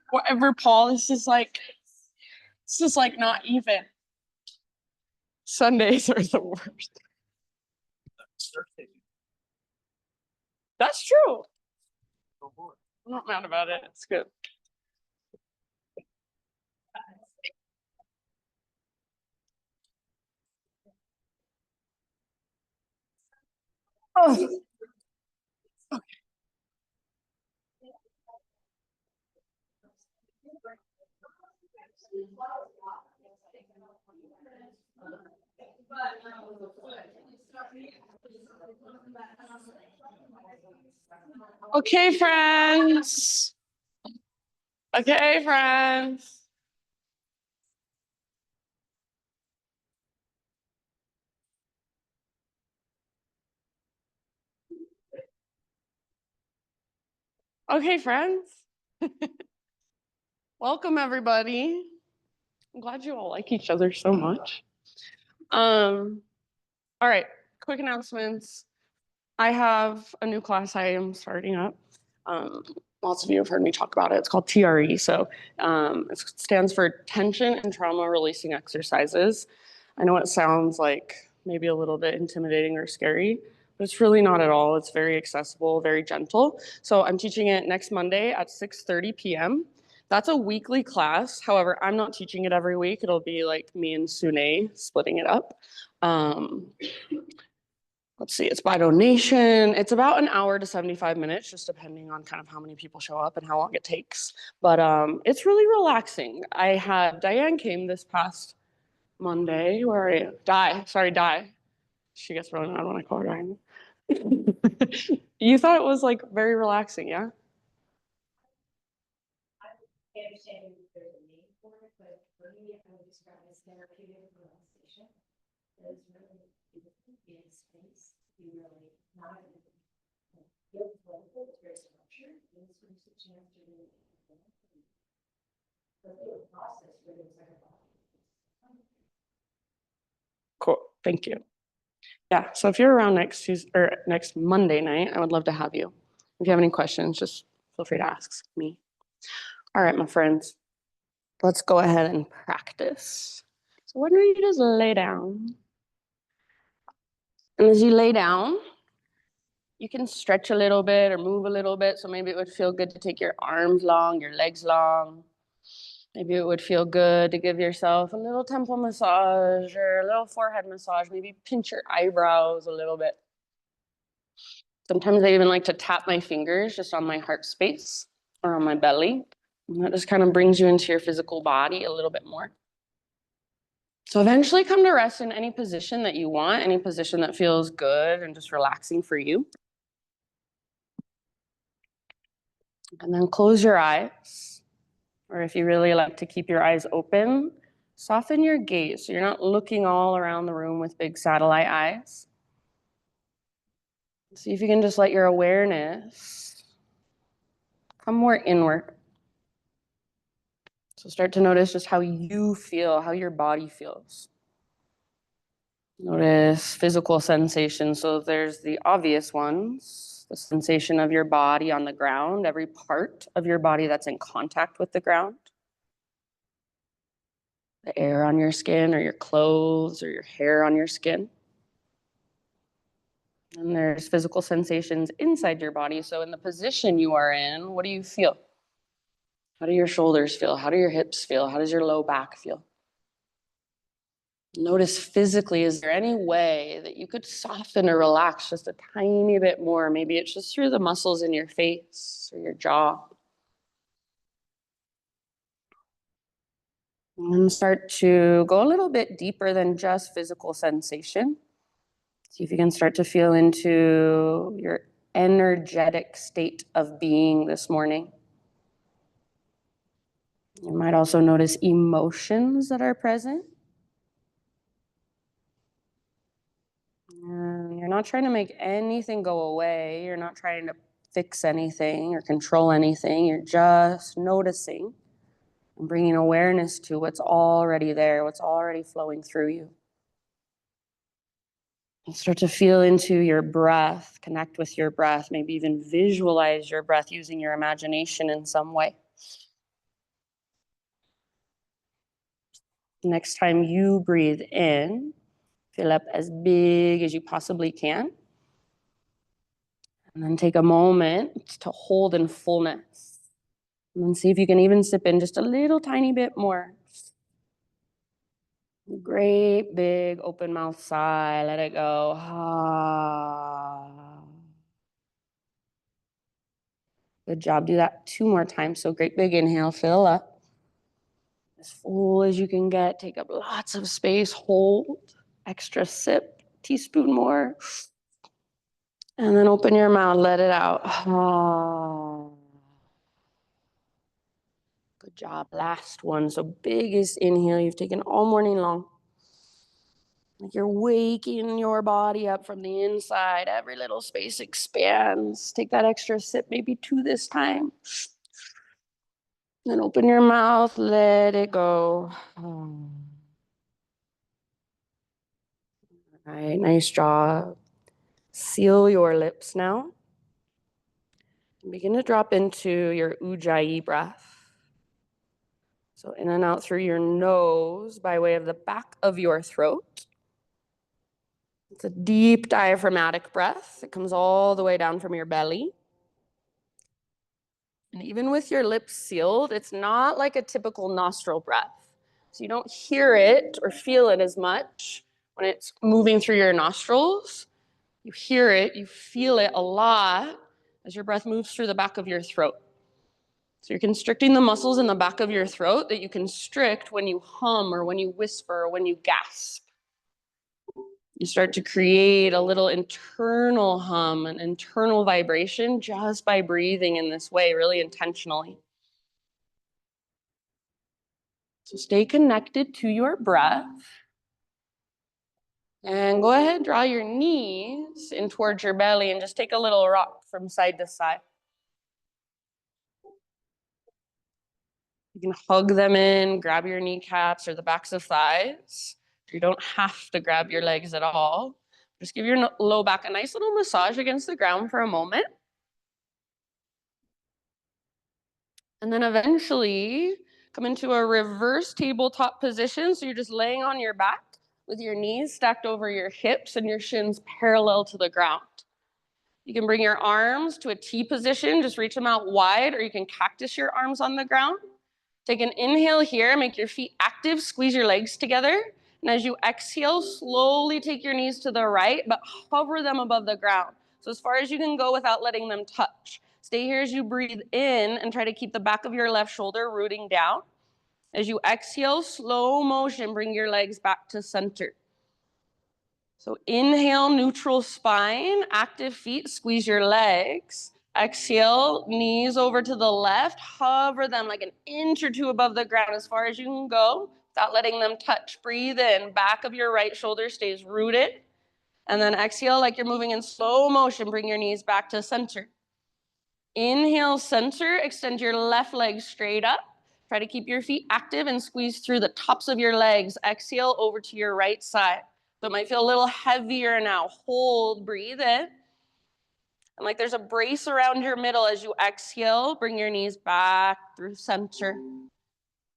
Whatever, Paul. This is like not even. Sundays are the worst. That's true. I'm not mad about it. It's good. Oh. Okay, friends. Okay, friends. Okay, friends. Welcome, everybody. I'm glad you all like each other so much. All right, quick announcements. I have a new class I am starting up. Lots of you have heard me talk about it. It's called TRE. So it stands for Tension and Trauma Releasing Exercises. I know it sounds like maybe a little bit intimidating or scary, but it's really not at all. It's very accessible, very gentle. So I'm teaching it next Monday at 6:30 p.m. That's a weekly class. However, I'm not teaching it every week. It'll be like me and Sune splitting it up. Let's see, it's by donation. It's about an hour to 75 minutes, just depending on kind of how many people show up and how long it takes. But it's really relaxing. I had Diane came this past Monday. Where are you? Di. She gets really mad when I call her Diane. You thought it was like very relaxing, yeah? I understand there's a name for it, but for me, I would describe it as therapeutic relaxation. It's really in space. You really not feel playful, it's very structured, and it's a chance to really the process really is like a Cool, thank you. Yeah, so if you're around next Tuesday or next Monday night, I would love to have you. If you have any questions, just feel free to ask me. All right, my friends, let's go ahead and practice. So why don't you just lay down? And as you lay down, you can stretch a little bit or move a little bit. So maybe it would feel good to take your arms long, your legs long. Maybe it would feel good to give yourself a little temple massage or a little forehead massage. Maybe pinch your eyebrows a little bit. Sometimes I even like to tap my fingers just on my heart space or on my belly. And that just kind of brings you into your physical body a little bit more. So eventually come to rest in any position that you want, any position that feels good and just relaxing for you. And then close your eyes. Or if you really like to keep your eyes open, soften your gaze so you're not looking all around the room with big satellite eyes. See if you can just let your awareness come more inward. So start to notice just how you feel, how your body feels. Notice physical sensations. So there's the obvious ones, the sensation of your body on the ground, every part of your body that's in contact with the ground. The air on your skin or your clothes or your hair on your skin. And there's physical sensations inside your body. So in the position you are in, what do you feel? How do your shoulders feel? How do your hips feel? How does your low back feel? Notice physically, is there any way that you could soften or relax just a tiny bit more? Maybe it's just through the muscles in your face or your jaw. And start to go a little bit deeper than just physical sensation. See if you can start to feel into your energetic state of being this morning. You might also notice emotions that are present. And you're not trying to make anything go away. You're not trying to fix anything or control anything. You're just noticing and bringing awareness to what's already there, what's already flowing through you. Start to feel into your breath, connect with your breath, maybe even visualize your breath using your imagination in some way. Next time you breathe in, fill up as big as you possibly can. And then take a moment to hold in fullness. And then see if you can even sip in just a little tiny bit more. Great big open mouth sigh. Let it go. Ah. Good job. Do that 2 more times. So great big inhale. Fill up. As full as you can get. Take up lots of space. Hold. Extra sip. Teaspoon more. And then open your mouth. Let it out. Ah. Good job. Last one. So biggest inhale you've taken all morning long. Like you're waking your body up from the inside. Every little space expands. Take that extra sip, maybe 2 this time. Then open your mouth, let it go. All right, nice job. Seal your lips now. And begin to drop into your Ujjayi breath. So in and out through your nose by way of the back of your throat. It's a deep diaphragmatic breath. It comes all the way down from your belly. And even with your lips sealed, it's not like a typical nostril breath. So you don't hear it or feel it as much when it's moving through your nostrils. You hear it, you feel it a lot as your breath moves through the back of your throat. So you're constricting the muscles in the back of your throat that you constrict when you hum or when you whisper or when you gasp. You start to create a little internal hum, an internal vibration just by breathing in this way, really intentionally. So stay connected to your breath. And go ahead, draw your knees in towards your belly and just take a little rock from side to side. You can hug them in, grab your kneecaps or the backs of thighs. You don't have to grab your legs at all. Just give your low back a nice little massage against the ground for a moment. And then eventually come into a reverse tabletop position. So you're just laying on your back with your knees stacked over your hips and your shins parallel to the ground. You can bring your arms to a T position, just reach them out wide, or you can cactus your arms on the ground. Take an inhale here, make your feet active, squeeze your legs together. And as you exhale, slowly take your knees to the right, but hover them above the ground. So as far as you can go without letting them touch. Stay here as you breathe in and try to keep the back of your left shoulder rooting down. As you exhale, slow motion, bring your legs back to center. So inhale, neutral spine, active feet, squeeze your legs. Exhale, knees over to the left, hover them like an inch or two above the ground as far as you can go without letting them touch. Breathe in, back of your right shoulder stays rooted. And then exhale like you're moving in slow motion, bring your knees back to center. Inhale, center, extend your left leg straight up. Try to keep your feet active and squeeze through the tops of your legs. Exhale over to your right side. So it might feel a little heavier now. Hold, breathe in. And like there's a brace around your middle as you exhale, bring your knees back through center.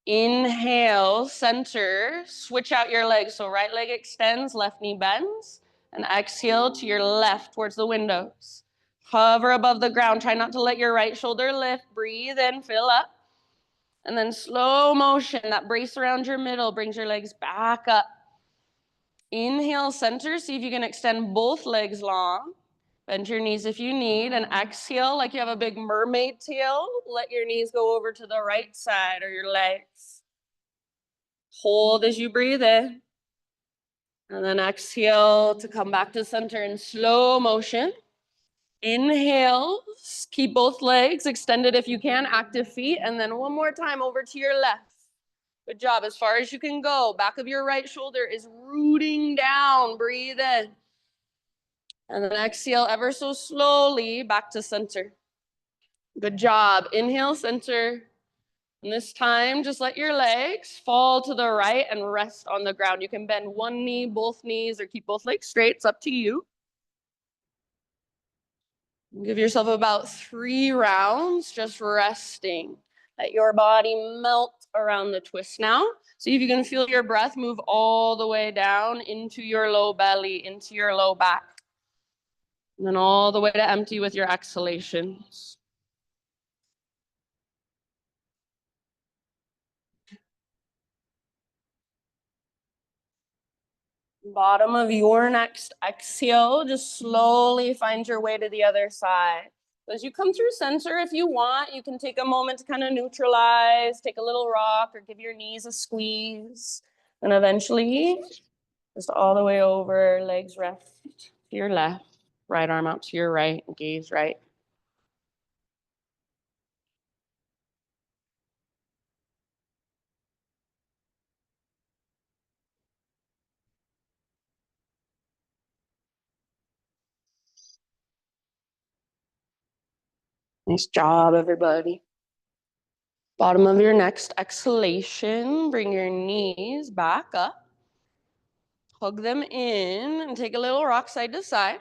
Inhale, center, switch out your legs. So right leg extends, left knee bends. And exhale to your left towards the windows. Hover above the ground. Try not to let your right shoulder lift. Breathe in, fill up. And then slow motion, that brace around your middle brings your legs back up. Inhale, center. See if you can extend both legs long. Bend your knees if you need. And exhale like you have a big mermaid tail. Let your knees go over to the right side or your legs. Hold as you breathe in. And then exhale to come back to center in slow motion. Inhale, keep both legs extended if you can, active feet. And then one more time over to your left. Good job. As far as you can go. Back of your right shoulder is rooting down. Breathe in. And then exhale ever so slowly back to center. Good job. Inhale, center. And this time, just let your legs fall to the right and rest on the ground. You can bend one knee, both knees, or keep both legs straight. It's up to you. Give yourself about 3 rounds just resting. Let your body melt around the twist now. See if you can feel your breath move all the way down into your low belly, into your low back. And then all the way to empty with your exhalations. Bottom of your next exhale, just slowly find your way to the other side. So as you come through center, if you want, you can take a moment to kind of neutralize, take a little rock, or give your knees a squeeze. And eventually, just all the way over, legs rest to your left, right arm out to your right, gaze right. Nice job, everybody. Bottom of your next exhalation, bring your knees back up. Hug them in and take a little rock side to side.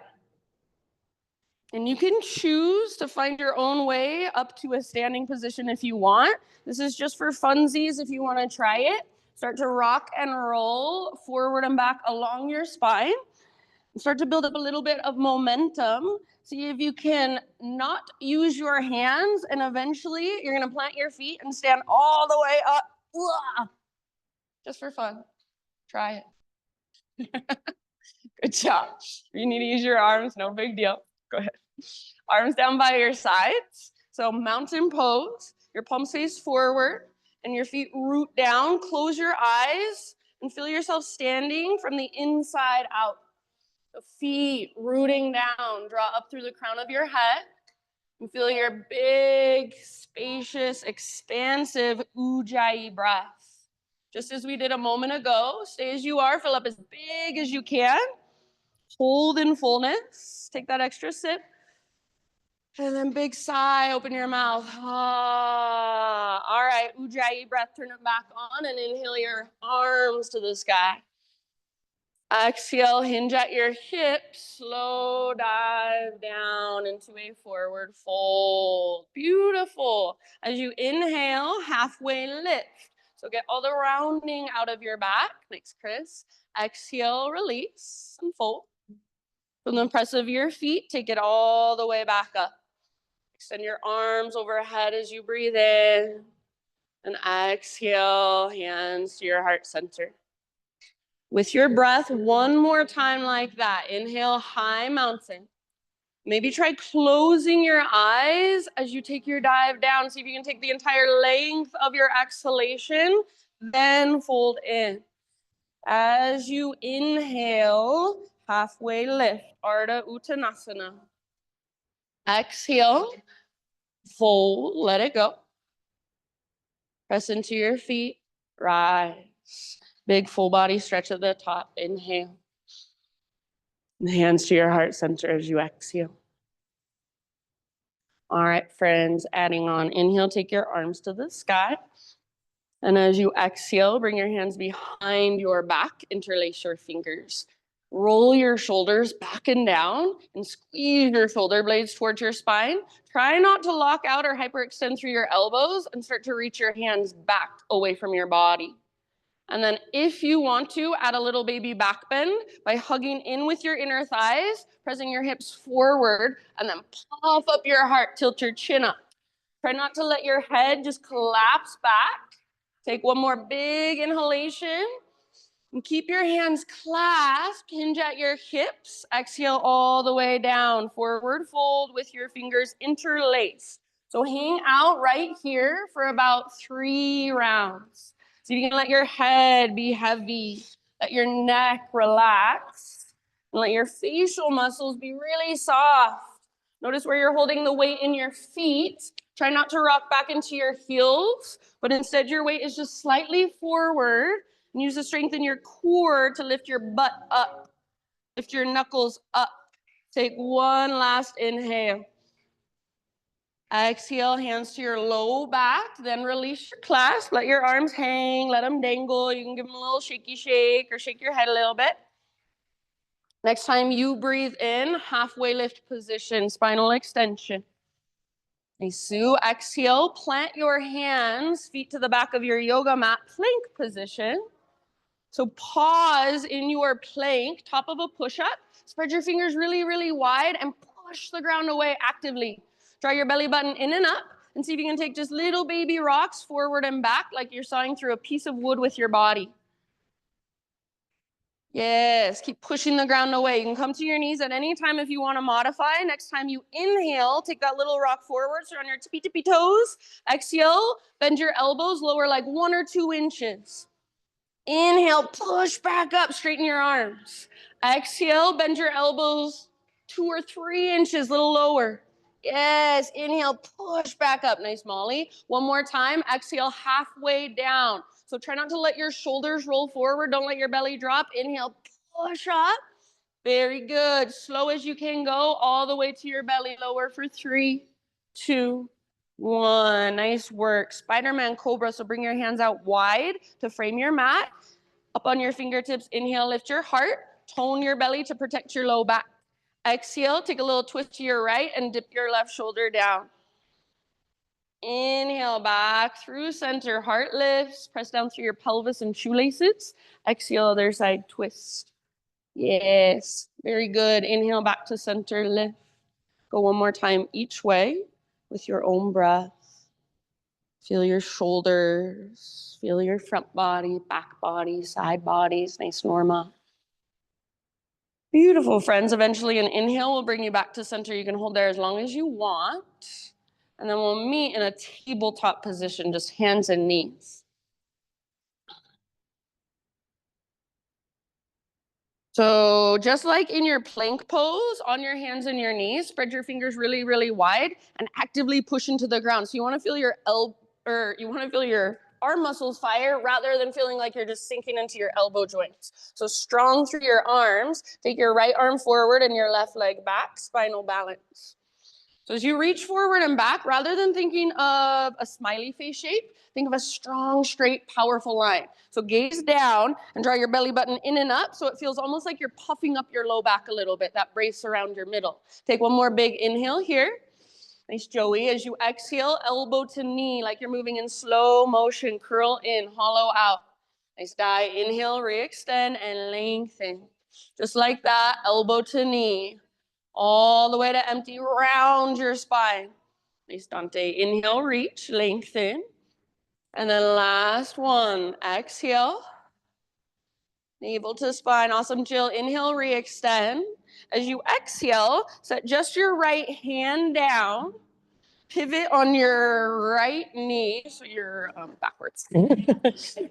And you can choose to find your own way up to a standing position if you want. This is just for funsies if you want to try it. Start to rock and roll forward and back along your spine. Start to build up a little bit of momentum. See if you can not use your hands, and eventually you're going to plant your feet and stand all the way up. Just for fun. Try it. Good job. If you need to use your arms, no big deal. Go ahead. Arms down by your sides. So mountain pose. Your palms face forward and your feet root down. Close your eyes and feel yourself standing from the inside out. The feet rooting down. Draw up through the crown of your head. And feel your big, spacious, expansive Ujjayi breath. Just as we did a moment ago, stay as you are. Fill up as big as you can. Hold in fullness. Take that extra sip. And then big sigh, open your mouth. Ah. All right, Ujjayi breath, turn it back on and inhale your arms to the sky. Exhale, hinge at your hips, slow dive down into a forward fold. Beautiful. As you inhale, halfway lift. So get all the rounding out of your back. Thanks, Chris. Exhale, release and fold. From the press of your feet, take it all the way back up. Extend your arms overhead as you breathe in. And exhale, hands to your heart center. With your breath, one more time like that. Inhale, high mountain. Maybe try closing your eyes as you take your dive down. See if you can take the entire length of your exhalation, then fold in. As you inhale, halfway lift, Ardha Uttanasana. Exhale, fold, let it go. Press into your feet, rise. Big full body stretch at the top, inhale. And hands to your heart center as you exhale. All right, friends, adding on. Inhale, take your arms to the sky. And as you exhale, bring your hands behind your back, interlace your fingers. Roll your shoulders back and down and squeeze your shoulder blades towards your spine. Try not to lock out or hyperextend through your elbows and start to reach your hands back away from your body. And then if you want to, add a little baby back bend by hugging in with your inner thighs, pressing your hips forward, and then puff up your heart, tilt your chin up. Try not to let your head just collapse back. Take one more big inhalation. And keep your hands clasped, hinge at your hips. Exhale all the way down. Forward fold with your fingers interlaced. So hang out right here for about 3 rounds. So you can let your head be heavy, let your neck relax, and let your facial muscles be really soft. Notice where you're holding the weight in your feet. Try not to rock back into your heels, but instead your weight is just slightly forward. And use the strength in your core to lift your butt up. Lift your knuckles up. Take one last inhale. Exhale, hands to your low back, then release your clasp. Let your arms hang, let them dangle. You can give them a little shaky shake or shake your head a little bit. Next time you breathe in, halfway lift position, spinal extension. Nice, Sue. Exhale, plant your hands, feet to the back of your yoga mat, plank position. So pause in your plank, top of a push-up. Spread your fingers really, really wide and push the ground away actively. Draw your belly button in and up and see if you can take just little baby rocks forward and back like you're sawing through a piece of wood with your body. Yes, keep pushing the ground away. You can come to your knees at any time if you want to modify. Next time you inhale, take that little rock forward, so on your tippy toes. Exhale, bend your elbows, lower like 1 or 2 inches. Inhale, push back up, straighten your arms. Exhale, bend your elbows 2 or 3 inches, a little lower. Yes, inhale, push back up. Nice, Molly. One more time, exhale, halfway down. So try not to let your shoulders roll forward. Don't let your belly drop. Inhale, push up. Very good. Slow as you can go, all the way to your belly lower for 3, 2, 1. Nice work. Spider-Man Cobra. So bring your hands out wide to frame your mat. Up on your fingertips, inhale, lift your heart. Tone your belly to protect your low back. Exhale, take a little twist to your right and dip your left shoulder down. Inhale, back through center, heart lifts. Press down through your pelvis and shoelaces. Exhale, other side, twist. Yes, very good. Inhale, back to center, lift. Go one more time each way with your own breath. Feel your shoulders, feel your front body, back body, side bodies, nice, Norma. Beautiful, friends. Eventually an inhale will bring you back to center. You can hold there as long as you want. And then we'll meet in a tabletop position, just hands and knees. So just like in your plank pose, on your hands and your knees, spread your fingers really, really wide and actively push into the ground. So you want to feel your arm muscles fire rather than feeling like you're just sinking into your elbow joints. So strong through your arms. Take your right arm forward and your left leg back, spinal balance. So as you reach forward and back, rather than thinking of a smiley face shape, think of a strong, straight, powerful line. So gaze down and draw your belly button in and up so it feels almost like you're puffing up your low back a little bit, that brace around your middle. Take one more big inhale here. Nice, Joey. As you exhale, elbow to knee, like you're moving in slow motion. Curl in, hollow out. Nice, Di. Inhale, re-extend and lengthen. Just like that, elbow to knee. All the way to empty, round your spine. Nice, Dante. Inhale, reach, lengthen. And then last one, exhale. Navel to spine, awesome, Jill. Inhale, re-extend. As you exhale, set just your right hand down. Pivot on your right knee, so you're backwards.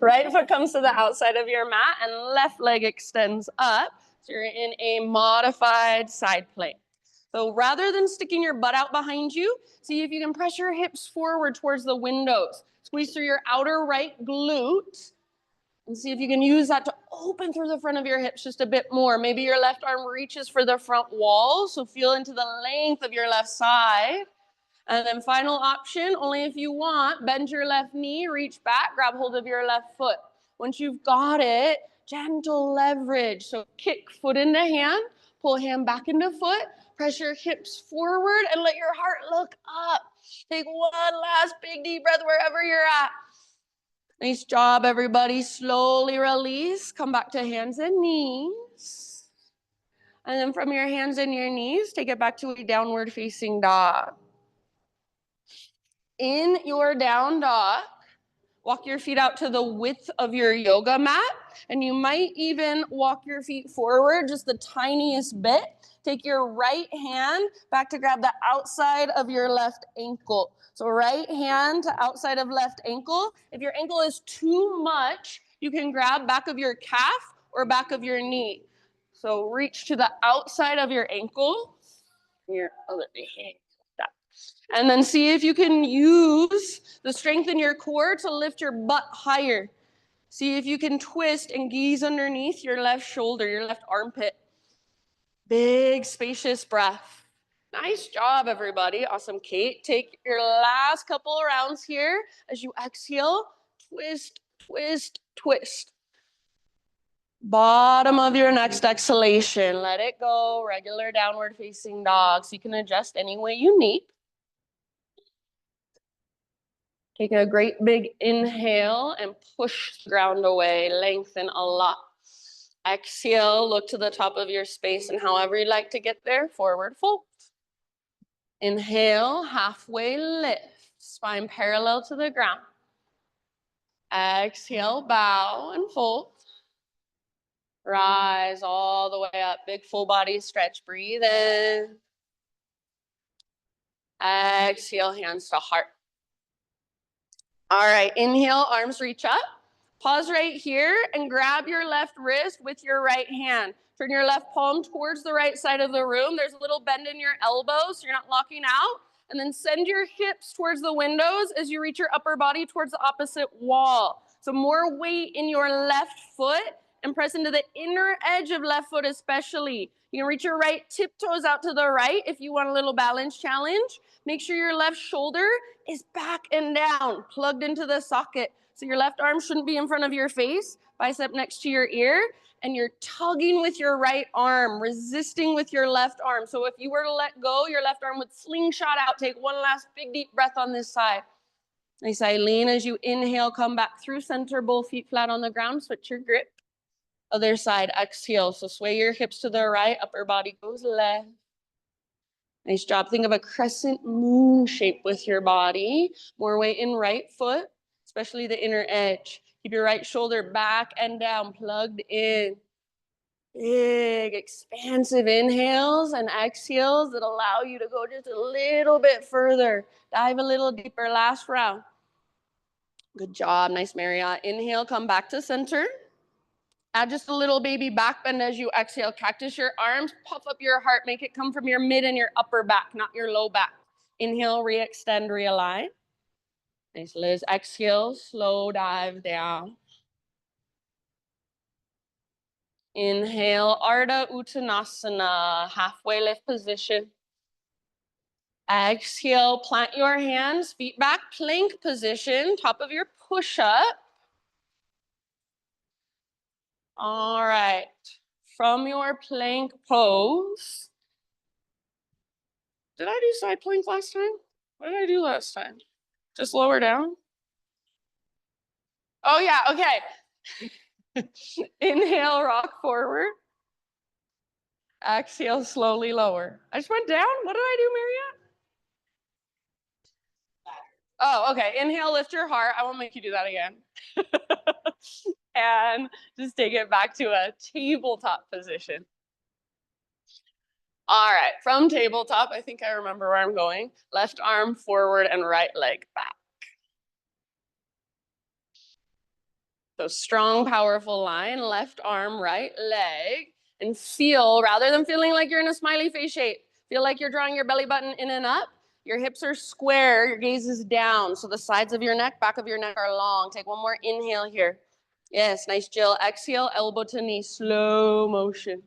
Right foot comes to the outside of your mat and left leg extends up. So you're in a modified side plank. So rather than sticking your butt out behind you, see if you can press your hips forward towards the windows. Squeeze through your outer right glute and see if you can use that to open through the front of your hips just a bit more. Maybe your left arm reaches for the front wall, so feel into the length of your left side. And then final option, only if you want, bend your left knee, reach back, grab hold of your left foot. Once you've got it, gentle leverage. So kick foot into hand, pull hand back into foot, press your hips forward and let your heart look up. Take one last big deep breath wherever you're at. Nice job, everybody. Slowly release. Come back to hands and knees. And then from your hands and your knees, take it back to a downward facing dog. In your down dog, walk your feet out to the width of your yoga mat, and you might even walk your feet forward just the tiniest bit. Take your right hand back to grab the outside of your left ankle. So right hand to outside of left ankle. If your ankle is too much, you can grab back of your calf or back of your knee. So reach to the outside of your ankle, your other hand. And then see if you can use the strength in your core to lift your butt higher. See if you can twist and gaze underneath your left shoulder, your left armpit. Big, spacious breath. Nice job, everybody. Awesome, Kate. Take your last couple of rounds here. As you exhale, twist, twist, twist. Bottom of your next exhalation, let it go. Regular downward facing dog. So you can adjust any way you need. Take a great big inhale and push the ground away. Lengthen a lot. Exhale, look to the top of your space, and however you like to get there, forward fold. Inhale, halfway lift. Spine parallel to the ground. Exhale, bow and fold. Rise all the way up. Big full body stretch. Breathe in. Exhale, hands to heart. All right, inhale, arms reach up. Pause right here and grab your left wrist with your right hand. Turn your left palm towards the right side of the room. There's a little bend in your elbow so you're not locking out. And then send your hips towards the windows as you reach your upper body towards the opposite wall. So more weight in your left foot and press into the inner edge of left foot especially. You can reach your right tiptoes out to the right if you want a little balance challenge. Make sure your left shoulder is back and down, plugged into the socket. So your left arm shouldn't be in front of your face, bicep next to your ear, and you're tugging with your right arm, resisting with your left arm. So if you were to let go, your left arm would slingshot out. Take one last big deep breath on this side. Nice, Eileen, as you inhale, come back through center, both feet flat on the ground, switch your grip. Other side, exhale. So sway your hips to the right, upper body goes left. Nice job. Think of a crescent moon shape with your body. More weight in right foot, especially the inner edge. Keep your right shoulder back and down, plugged in. Big, expansive inhales and exhales that allow you to go just a little bit further. Dive a little deeper. Last round. Good job. Nice, Marriott. Inhale, come back to center. Add just a little baby back bend as you exhale. Cactus your arms, puff up your heart. Make it come from your mid and your upper back, not your low back. Inhale, re-extend, realign. Nice, Liz. Exhale, slow dive down. Inhale, Ardha Uttanasana, halfway lift position. Exhale, plant your hands, feet back, plank position, top of your push-up. All right, from your plank pose. Did I do side plank last time? What did I do last time? Just lower down? Oh yeah, okay. Inhale, rock forward. Exhale, slowly lower. I just went down? What did I do, Marriott? Oh, okay. Inhale, lift your heart. I won't make you do that again. And just take it back to a tabletop position. All right, from tabletop, I think I remember where I'm going. Left arm forward and right leg back. So strong, powerful line, left arm, right leg, and feel, rather than feeling like you're in a smiley face shape, feel like you're drawing your belly button in and up. Your hips are square, your gaze is down. So the sides of your neck, back of your neck are long. Take one more inhale here. Yes, nice, Jill. Exhale, elbow to knee, slow motion.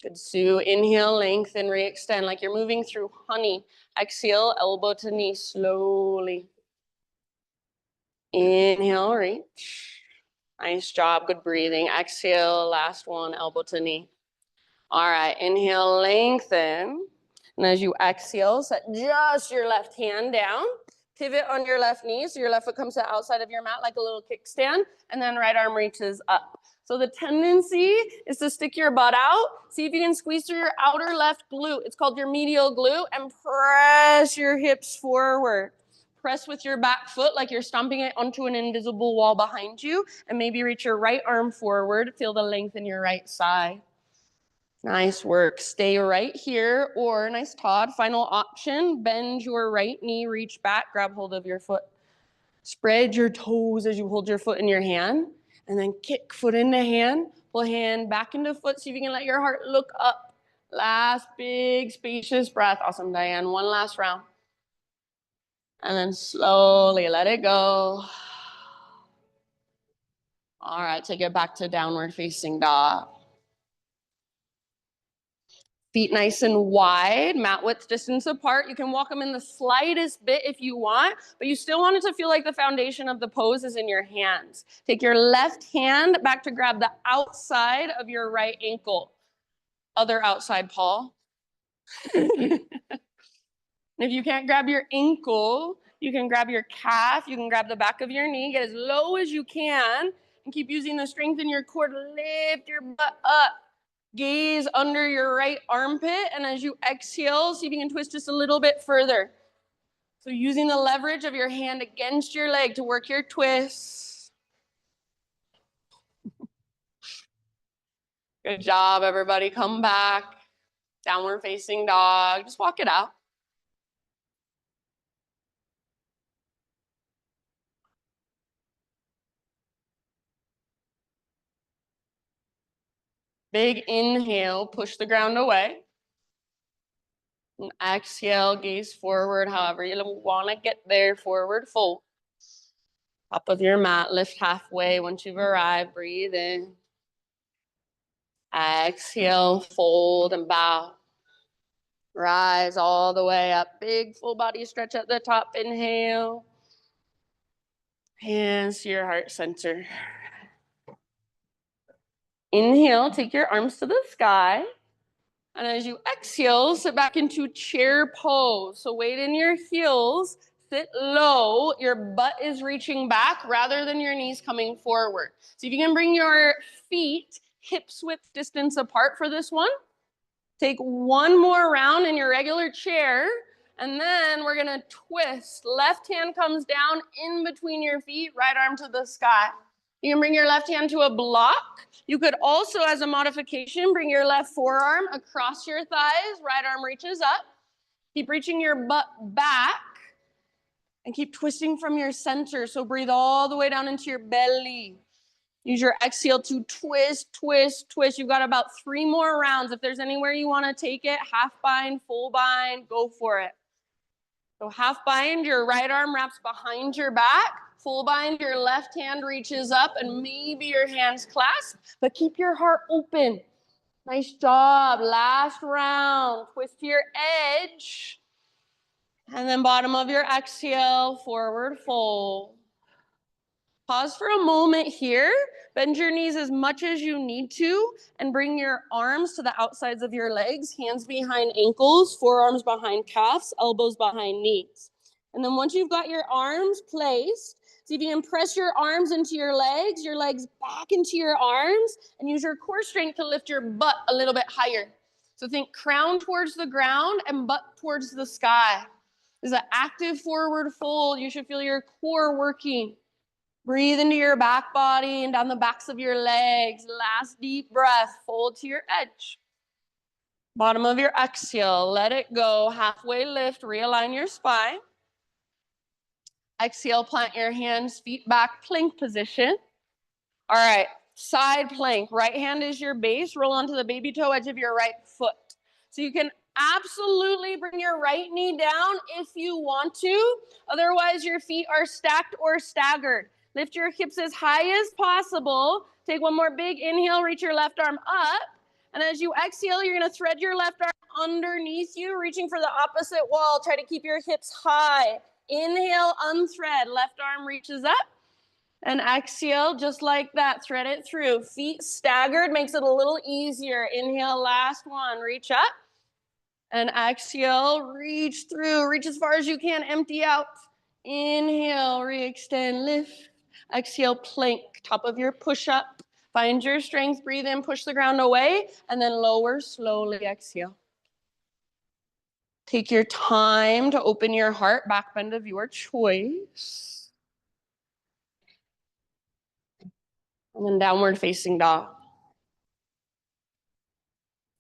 Good, Sue. Inhale, lengthen, re-extend like you're moving through honey. Exhale, elbow to knee, slowly. Inhale, reach. Nice job, good breathing. Exhale, last one, elbow to knee. All right, inhale, lengthen. And as you exhale, set just your left hand down. Pivot on your left knee, so your left foot comes to the outside of your mat like a little kickstand, and then right arm reaches up. So the tendency is to stick your butt out. See if you can squeeze through your outer left glute. It's called your medial glute, and press your hips forward. Press with your back foot like you're stomping it onto an invisible wall behind you, and maybe reach your right arm forward. Feel the length in your right side. Nice work. Stay right here, or nice, Todd. Final option, bend your right knee, reach back, grab hold of your foot. Spread your toes as you hold your foot in your hand, and then kick foot into hand, pull hand back into foot. See if you can let your heart look up. Last big spacious breath. Awesome, Diane. One last round. And then slowly let it go. All right, take it back to downward facing dog. Feet nice and wide, mat width distance apart. You can walk them in the slightest bit if you want, but you still want it to feel like the foundation of the pose is in your hands. Take your left hand back to grab the outside of your right ankle. Other outside, Paul. If you can't grab your ankle, you can grab your calf, you can grab the back of your knee, get as low as you can, and keep using the strength in your core to lift your butt up. Gaze under your right armpit, and as you exhale, see if you can twist just a little bit further. So using the leverage of your hand against your leg to work your twist. Good job, everybody. Come back. Downward facing dog. Just walk it out. Big inhale, push the ground away. And exhale, gaze forward, however you want to get there, forward fold. Top of your mat, lift halfway. Once you've arrived, breathe in. Exhale, fold and bow. Rise all the way up. Big full body stretch at the top. Inhale. Hands to your heart center. Inhale, take your arms to the sky. And as you exhale, sit back into chair pose. So weight in your heels, sit low. Your butt is reaching back rather than your knees coming forward. So if you can bring your feet hips width distance apart for this one. Take one more round in your regular chair, and then we're gonna twist. Left hand comes down in between your feet, right arm to the sky. You can bring your left hand to a block. You could also, as a modification, bring your left forearm across your thighs, right arm reaches up. Keep reaching your butt back, and keep twisting from your center. So breathe all the way down into your belly. Use your exhale to twist, twist, twist. You've got about 3 more rounds. If there's anywhere you want to take it, half bind, full bind, go for it. So half bind, your right arm wraps behind your back. Full bind, your left hand reaches up and maybe your hands clasp, but keep your heart open. Nice job. Last round. Twist to your edge. And then bottom of your exhale, forward fold. Pause for a moment here. Bend your knees as much as you need to and bring your arms to the outsides of your legs, hands behind ankles, forearms behind calves, elbows behind knees. And then once you've got your arms placed, see if you can press your arms into your legs back into your arms, and use your core strength to lift your butt a little bit higher. So think crown towards the ground and butt towards the sky. This is an active forward fold. You should feel your core working. Breathe into your back body and down the backs of your legs. Last deep breath, fold to your edge. Bottom of your exhale, let it go. Halfway lift, realign your spine. Exhale, plant your hands, feet back, plank position. All right, side plank. Right hand is your base. Roll onto the baby toe edge of your right foot. So you can absolutely bring your right knee down if you want to. Otherwise, your feet are stacked or staggered. Lift your hips as high as possible. Take one more big inhale, reach your left arm up. And as you exhale, you're gonna thread your left arm underneath you, reaching for the opposite wall. Try to keep your hips high. Inhale, unthread, left arm reaches up. And exhale, just like that, thread it through. Feet staggered makes it a little easier. Inhale, last one, reach up. And exhale, reach through, reach as far as you can, empty out. Inhale, re-extend, lift. Exhale, plank, top of your push-up. Find your strength, breathe in, push the ground away, and then lower, slowly exhale. Take your time to open your heart, back bend of your choice. And then downward facing dog.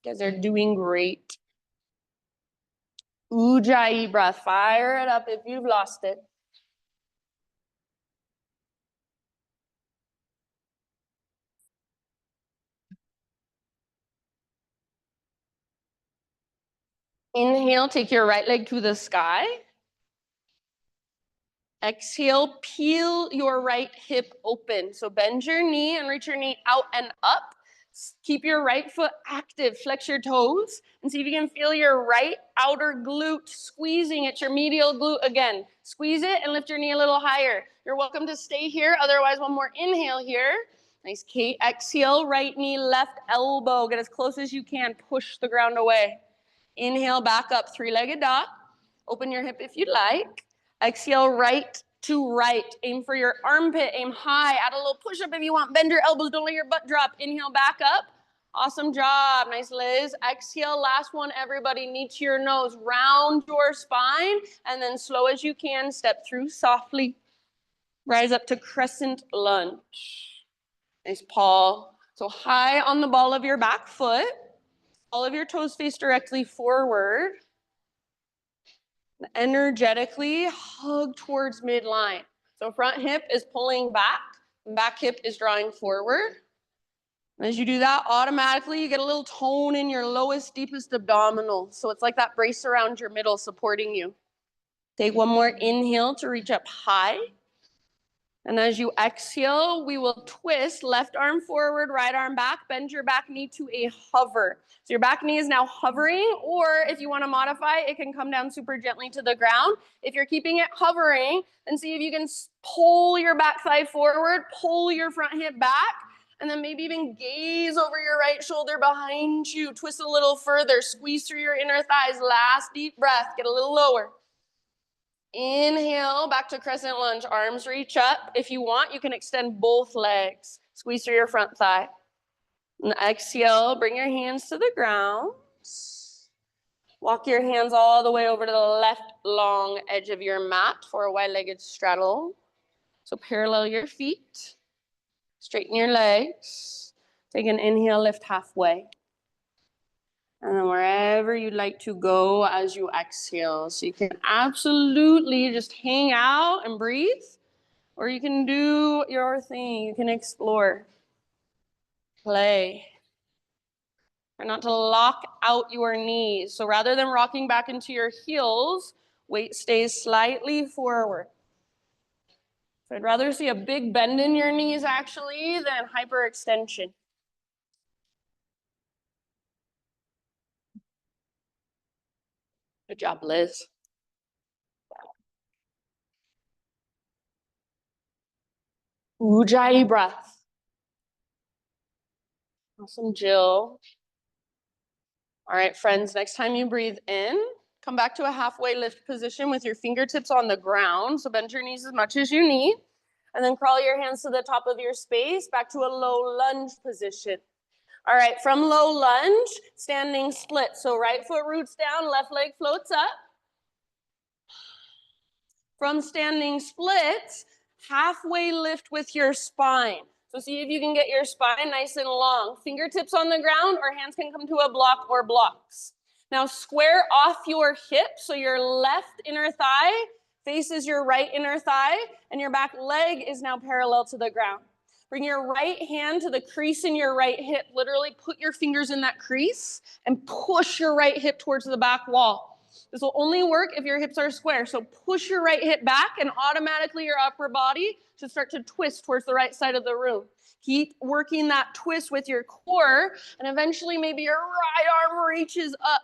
You guys are doing great. Ujjayi breath, fire it up if you've lost it. Inhale, take your right leg to the sky. Exhale, peel your right hip open. So bend your knee and reach your knee out and up. Keep your right foot active. Flex your toes and see if you can feel your right outer glute squeezing at your medial glute again. Squeeze it and lift your knee a little higher. You're welcome to stay here. Otherwise, one more inhale here. Nice, Kate. Exhale, right knee, left elbow. Get as close as you can. Push the ground away. Inhale, back up, three-legged dog. Open your hip if you'd like. Exhale, right to right. Aim for your armpit, aim high. Add a little push-up if you want. Bend your elbows, don't let your butt drop. Inhale, back up. Awesome job. Nice, Liz. Exhale, last one, everybody. Knee to your nose. Round your spine, and then slow as you can, step through softly. Rise up to crescent lunge. Nice, Paul. So high on the ball of your back foot. All of your toes face directly forward. Energetically hug towards midline. So front hip is pulling back hip is drawing forward. And as you do that, automatically you get a little tone in your lowest, deepest abdominal. So it's like that brace around your middle supporting you. Take one more inhale to reach up high. And as you exhale, we will twist left arm forward, right arm back, bend your back knee to a hover. So your back knee is now hovering, or if you want to modify, it can come down super gently to the ground. If you're keeping it hovering, then see if you can pull your back thigh forward, pull your front hip back, and then maybe even gaze over your right shoulder behind you. Twist a little further, squeeze through your inner thighs. Last deep breath, get a little lower. Inhale, back to crescent lunge. Arms reach up. If you want, you can extend both legs. Squeeze through your front thigh. And exhale, bring your hands to the ground. Walk your hands all the way over to the left long edge of your mat for a wide-legged straddle. So parallel your feet. Straighten your legs. Take an inhale, lift halfway. And then wherever you'd like to go as you exhale. So you can absolutely just hang out and breathe, or you can do your thing. You can explore, play. Try not to lock out your knees. So rather than rocking back into your heels, weight stays slightly forward. So I'd rather see a big bend in your knees actually than hyperextension. Good job, Liz. Ujjayi breath. Awesome, Jill. All right, friends, next time you breathe in, come back to a halfway lift position with your fingertips on the ground. So bend your knees as much as you need. And then crawl your hands to the top of your space, back to a low lunge position. All right, from low lunge, standing split. So right foot roots down, left leg floats up. From standing split, halfway lift with your spine. So see if you can get your spine nice and long. Fingertips on the ground, or hands can come to a block or blocks. Now square off your hip, so your left inner thigh faces your right inner thigh, and your back leg is now parallel to the ground. Bring your right hand to the crease in your right hip. Literally put your fingers in that crease and push your right hip towards the back wall. This will only work if your hips are square. So push your right hip back, and automatically your upper body should start to twist towards the right side of the room. Keep working that twist with your core, and eventually maybe your right arm reaches up.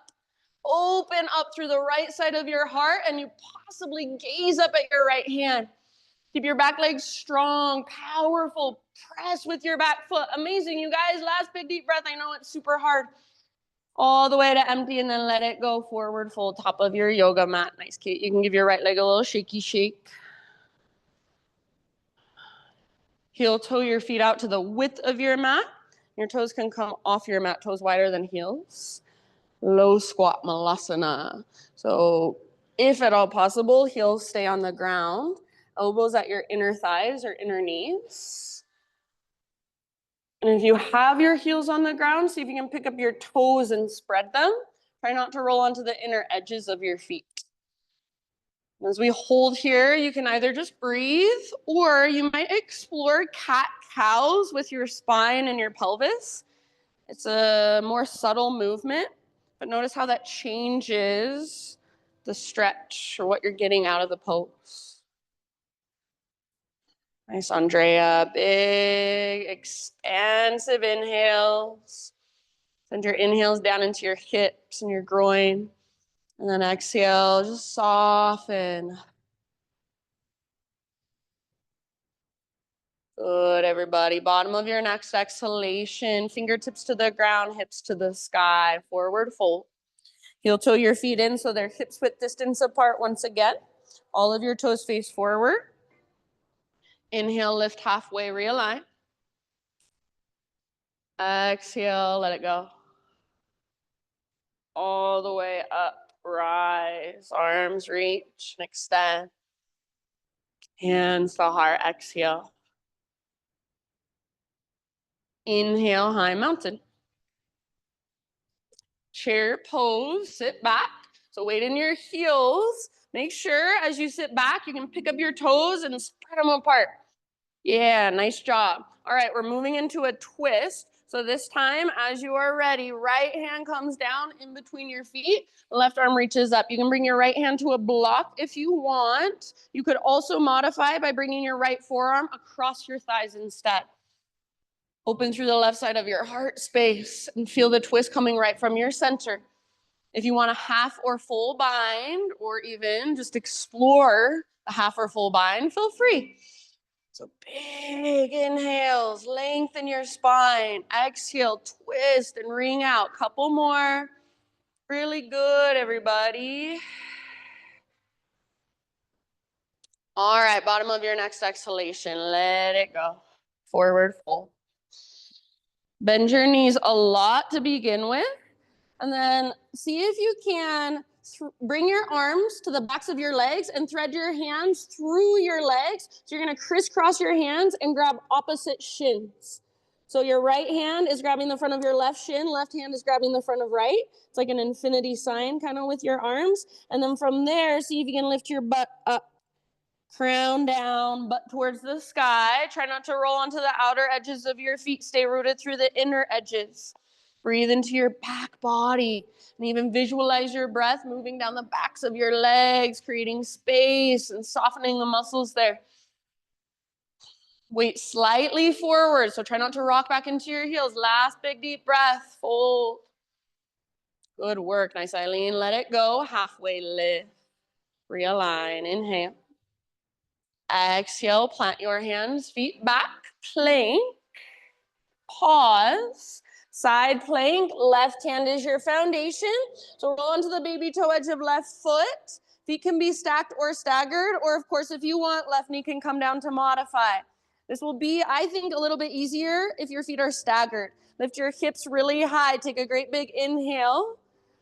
Open up through the right side of your heart, and you possibly gaze up at your right hand. Keep your back legs strong, powerful. Press with your back foot. Amazing, you guys. Last big deep breath. I know it's super hard. All the way to empty, and then let it go forward, full top of your yoga mat. Nice, Kate. You can give your right leg a little shaky shake. Heel toe your feet out to the width of your mat. Your toes can come off your mat, toes wider than heels. Low squat malasana. So if at all possible, heels stay on the ground. Elbows at your inner thighs or inner knees. And if you have your heels on the ground, see if you can pick up your toes and spread them. Try not to roll onto the inner edges of your feet. As we hold here, you can either just breathe, or you might explore cat-cows with your spine and your pelvis. It's a more subtle movement, but notice how that changes the stretch or what you're getting out of the pose. Nice, Andrea. Big, expansive inhales. Send your inhales down into your hips and your groin. And then exhale, just soften. Good, everybody. Bottom of your next exhalation. Fingertips to the ground, hips to the sky. Forward fold. Heel toe your feet in so they're hips width distance apart once again. All of your toes face forward. Inhale, lift halfway, realign. Exhale, let it go. All the way up, rise, arms reach and extend. Hands to heart, exhale. Inhale, high mountain. Chair pose, sit back. So weight in your heels. Make sure as you sit back, you can pick up your toes and spread them apart. Yeah, nice job. All right, we're moving into a twist. So this time, as you are ready, right hand comes down in between your feet, left arm reaches up. You can bring your right hand to a block if you want. You could also modify by bringing your right forearm across your thighs instead. Open through the left side of your heart space and feel the twist coming right from your center. If you want a half or full bind, or even just explore a half or full bind, feel free. So big inhales, lengthen your spine. Exhale, twist and ring out. Couple more. Really good, everybody. All right, bottom of your next exhalation. Let it go. Forward fold. Bend your knees a lot to begin with. And then see if you can bring your arms to the backs of your legs and thread your hands through your legs. So you're going to crisscross your hands and grab opposite shins. So your right hand is grabbing the front of your left shin, left hand is grabbing the front of right. It's like an infinity sign kind of with your arms. And then from there, see if you can lift your butt up. Crown down, butt towards the sky. Try not to roll onto the outer edges of your feet. Stay rooted through the inner edges. Breathe into your back body and even visualize your breath moving down the backs of your legs, creating space and softening the muscles there. Weight slightly forward, so try not to rock back into your heels. Last big deep breath, fold. Good work, nice Eileen. Let it go, halfway lift. Realign, inhale. Exhale, plant your hands, feet back, plank. Pause. Side plank, left hand is your foundation. So roll onto the baby toe edge of left foot. Feet can be stacked or staggered, or of course, if you want, left knee can come down to modify. This will be, I think, a little bit easier if your feet are staggered. Lift your hips really high. Take a great big inhale.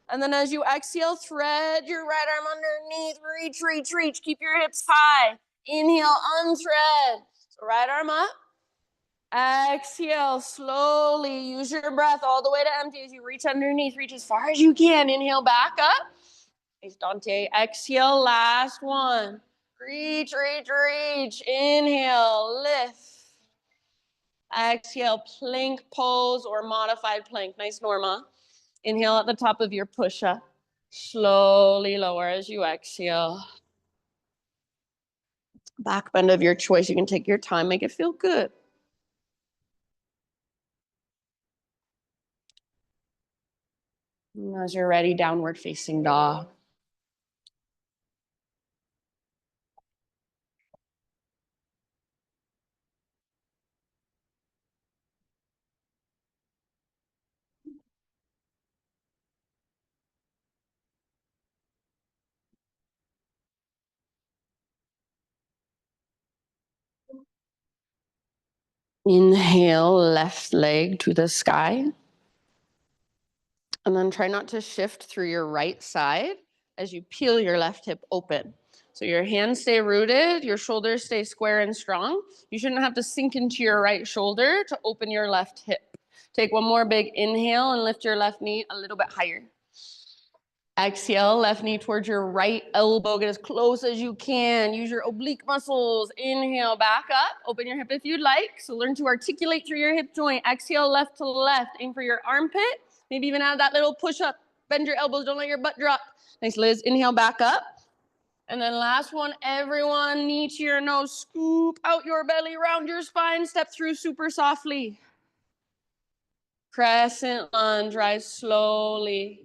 And then as you exhale, thread your right arm underneath. Reach, reach, reach. Keep your hips high. Inhale, unthread. So right arm up. Exhale, slowly. Use your breath all the way to empty as you reach underneath. Reach as far as you can. Inhale, back up. Nice, Dante. Exhale, last one. Reach, reach, reach. Inhale, lift. Exhale, plank pose or modified plank. Nice, Norma. Inhale at the top of your push-up. Slowly lower as you exhale. Back bend of your choice. You can take your time, make it feel good. And as you're ready, downward facing dog. Inhale, left leg to the sky. And then try not to shift through your right side as you peel your left hip open. So your hands stay rooted, your shoulders stay square and strong. You shouldn't have to sink into your right shoulder to open your left hip. Take one more big inhale and lift your left knee a little bit higher. Exhale, left knee towards your right elbow. Get as close as you can. Use your oblique muscles. Inhale, back up. Open your hip if you'd like. So learn to articulate through your hip joint. Exhale, left to left. Aim for your armpit. Maybe even add that little push up. Bend your elbows. Don't let your butt drop. Nice, Liz. Inhale, back up. And then last one, everyone, knee to your nose, scoop out your belly, round your spine, step through super softly. Crescent lunge, rise slowly.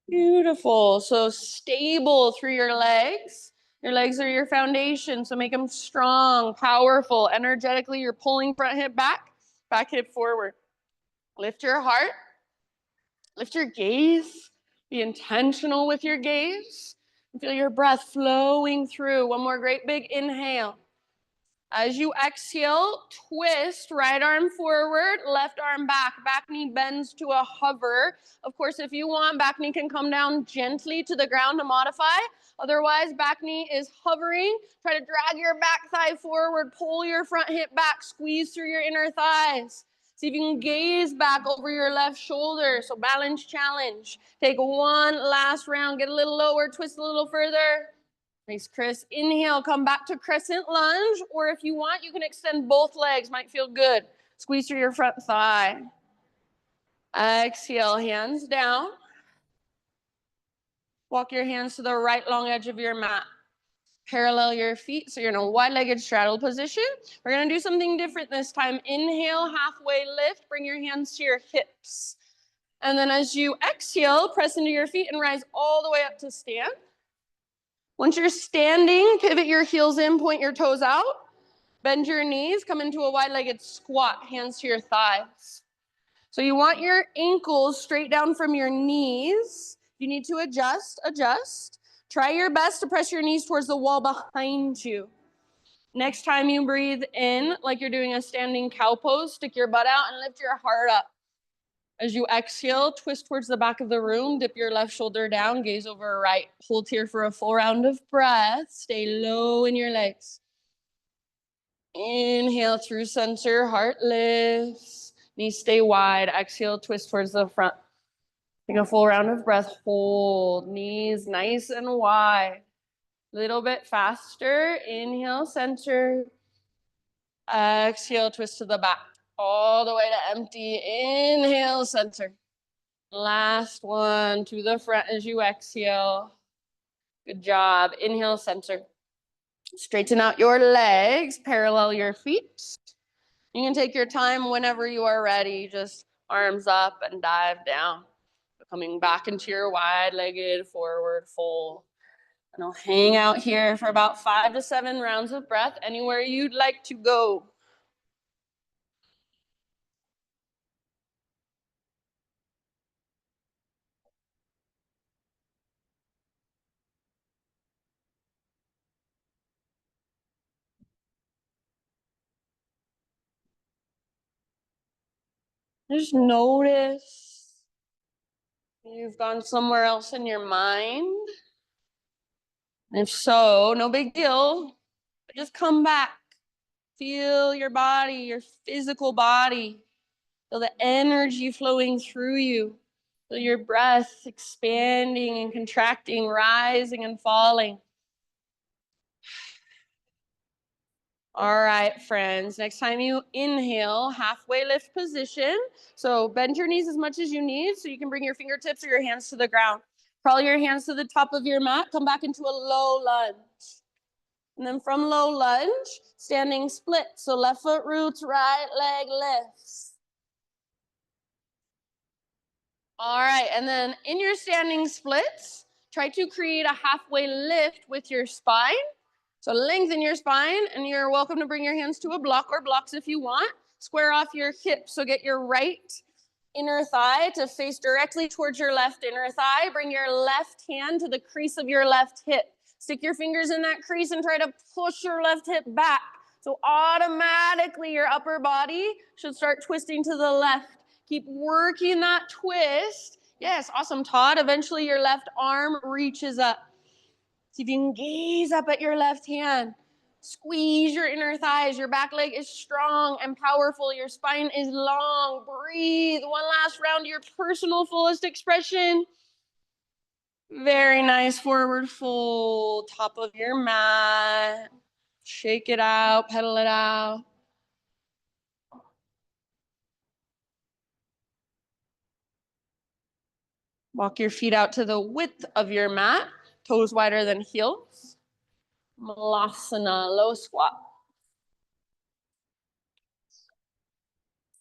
Beautiful. So stable through your legs. Your legs are your foundation, so make them strong, powerful. Energetically, you're pulling front hip back, back hip forward. Lift your heart. Lift your gaze. Be intentional with your gaze. Feel your breath flowing through. One more great big inhale. As you exhale, twist, right arm forward, left arm back. Back knee bends to a hover. Of course, if you want, back knee can come down gently to the ground to modify. Otherwise, back knee is hovering. Try to drag your back thigh forward, pull your front hip back, squeeze through your inner thighs. See if you can gaze back over your left shoulder. So balance challenge. Take one last round, get a little lower, twist a little further. Nice, Chris. Inhale, come back to crescent lunge, or if you want, you can extend both legs, might feel good. Squeeze through your front thigh. Exhale, hands down. Walk your hands to the right long edge of your mat. Parallel your feet, so you're in a wide-legged straddle position. We're gonna do something different this time. Inhale, halfway lift, bring your hands to your hips. And then as you exhale, press into your feet and rise all the way up to stand. Once you're standing, pivot your heels in, point your toes out. Bend your knees, come into a wide-legged squat, hands to your thighs. So you want your ankles straight down from your knees. You need to adjust, adjust. Try your best to press your knees towards the wall behind you. Next time you breathe in, like you're doing a standing cow pose, stick your butt out and lift your heart up. As you exhale, twist towards the back of the room, dip your left shoulder down, gaze over right. Hold here for a full round of breath. Stay low in your legs. Inhale through center, heart lifts. Knees stay wide. Exhale, twist towards the front. Take a full round of breath. Hold. Knees nice and wide. Little bit faster. Inhale, center. Exhale, twist to the back. All the way to empty. Inhale, center. Last one to the front as you exhale. Good job. Inhale, center. Straighten out your legs. Parallel your feet. You can take your time whenever you are ready. Just arms up and dive down. Coming back into your wide-legged forward fold. And I'll hang out here for about 5 to 7 rounds of breath, anywhere you'd like to go. Just notice you've gone somewhere else in your mind. And if so, no big deal. But just come back. Feel your body, your physical body. Feel the energy flowing through you. Feel your breath expanding and contracting, rising and falling. All right, friends. Next time you inhale, halfway lift position. So bend your knees as much as you need so you can bring your fingertips or your hands to the ground. Crawl your hands to the top of your mat. Come back into a low lunge. And then from low lunge, standing split. So left foot roots, right leg lifts. All right, and then in your standing splits, try to create a halfway lift with your spine. So lengthen your spine, and you're welcome to bring your hands to a block or blocks if you want. Square off your hips, so get your right inner thigh to face directly towards your left inner thigh. Bring your left hand to the crease of your left hip. Stick your fingers in that crease and try to push your left hip back. So automatically your upper body should start twisting to the left. Keep working that twist. Yes, awesome, Todd. Eventually your left arm reaches up. See if you can gaze up at your left hand. Squeeze your inner thighs. Your back leg is strong and powerful. Your spine is long. Breathe. One last round, your personal fullest expression. Very nice. Forward fold. Top of your mat. Shake it out. Pedal it out. Walk your feet out to the width of your mat, toes wider than heels. Malasana, low squat.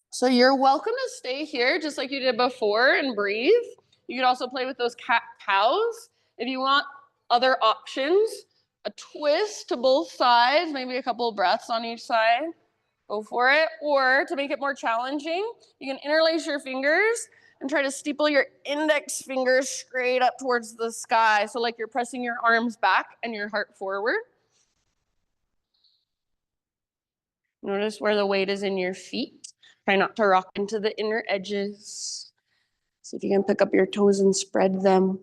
So you're welcome to stay here just like you did before and breathe. You could also play with those cat-cows. If you want other options, a twist to both sides, maybe a couple of breaths on each side. Go for it. Or to make it more challenging, you can interlace your fingers and try to steeple your index fingers straight up towards the sky. So like you're pressing your arms back and your heart forward. Notice where the weight is in your feet. Try not to rock into the inner edges. See if you can pick up your toes and spread them.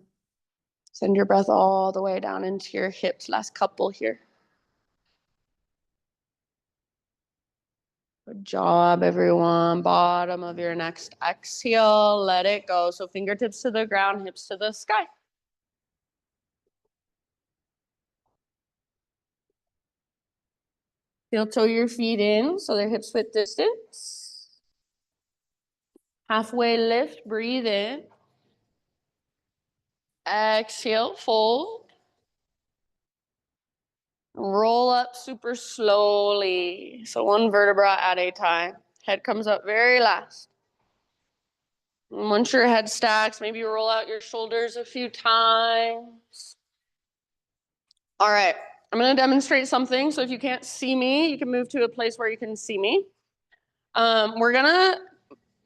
Send your breath all the way down into your hips. Last couple here. Good job, everyone. Bottom of your next exhale. Let it go. So fingertips to the ground, hips to the sky. Heel toe your feet in so they're hips width distance. Halfway lift, breathe in. Exhale, fold. Roll up super slowly. So one vertebra at a time. Head comes up very last. And once your head stacks, maybe roll out your shoulders a few times. All right, I'm going to demonstrate something. So if you can't see me, you can move to a place where you can see me. We're going to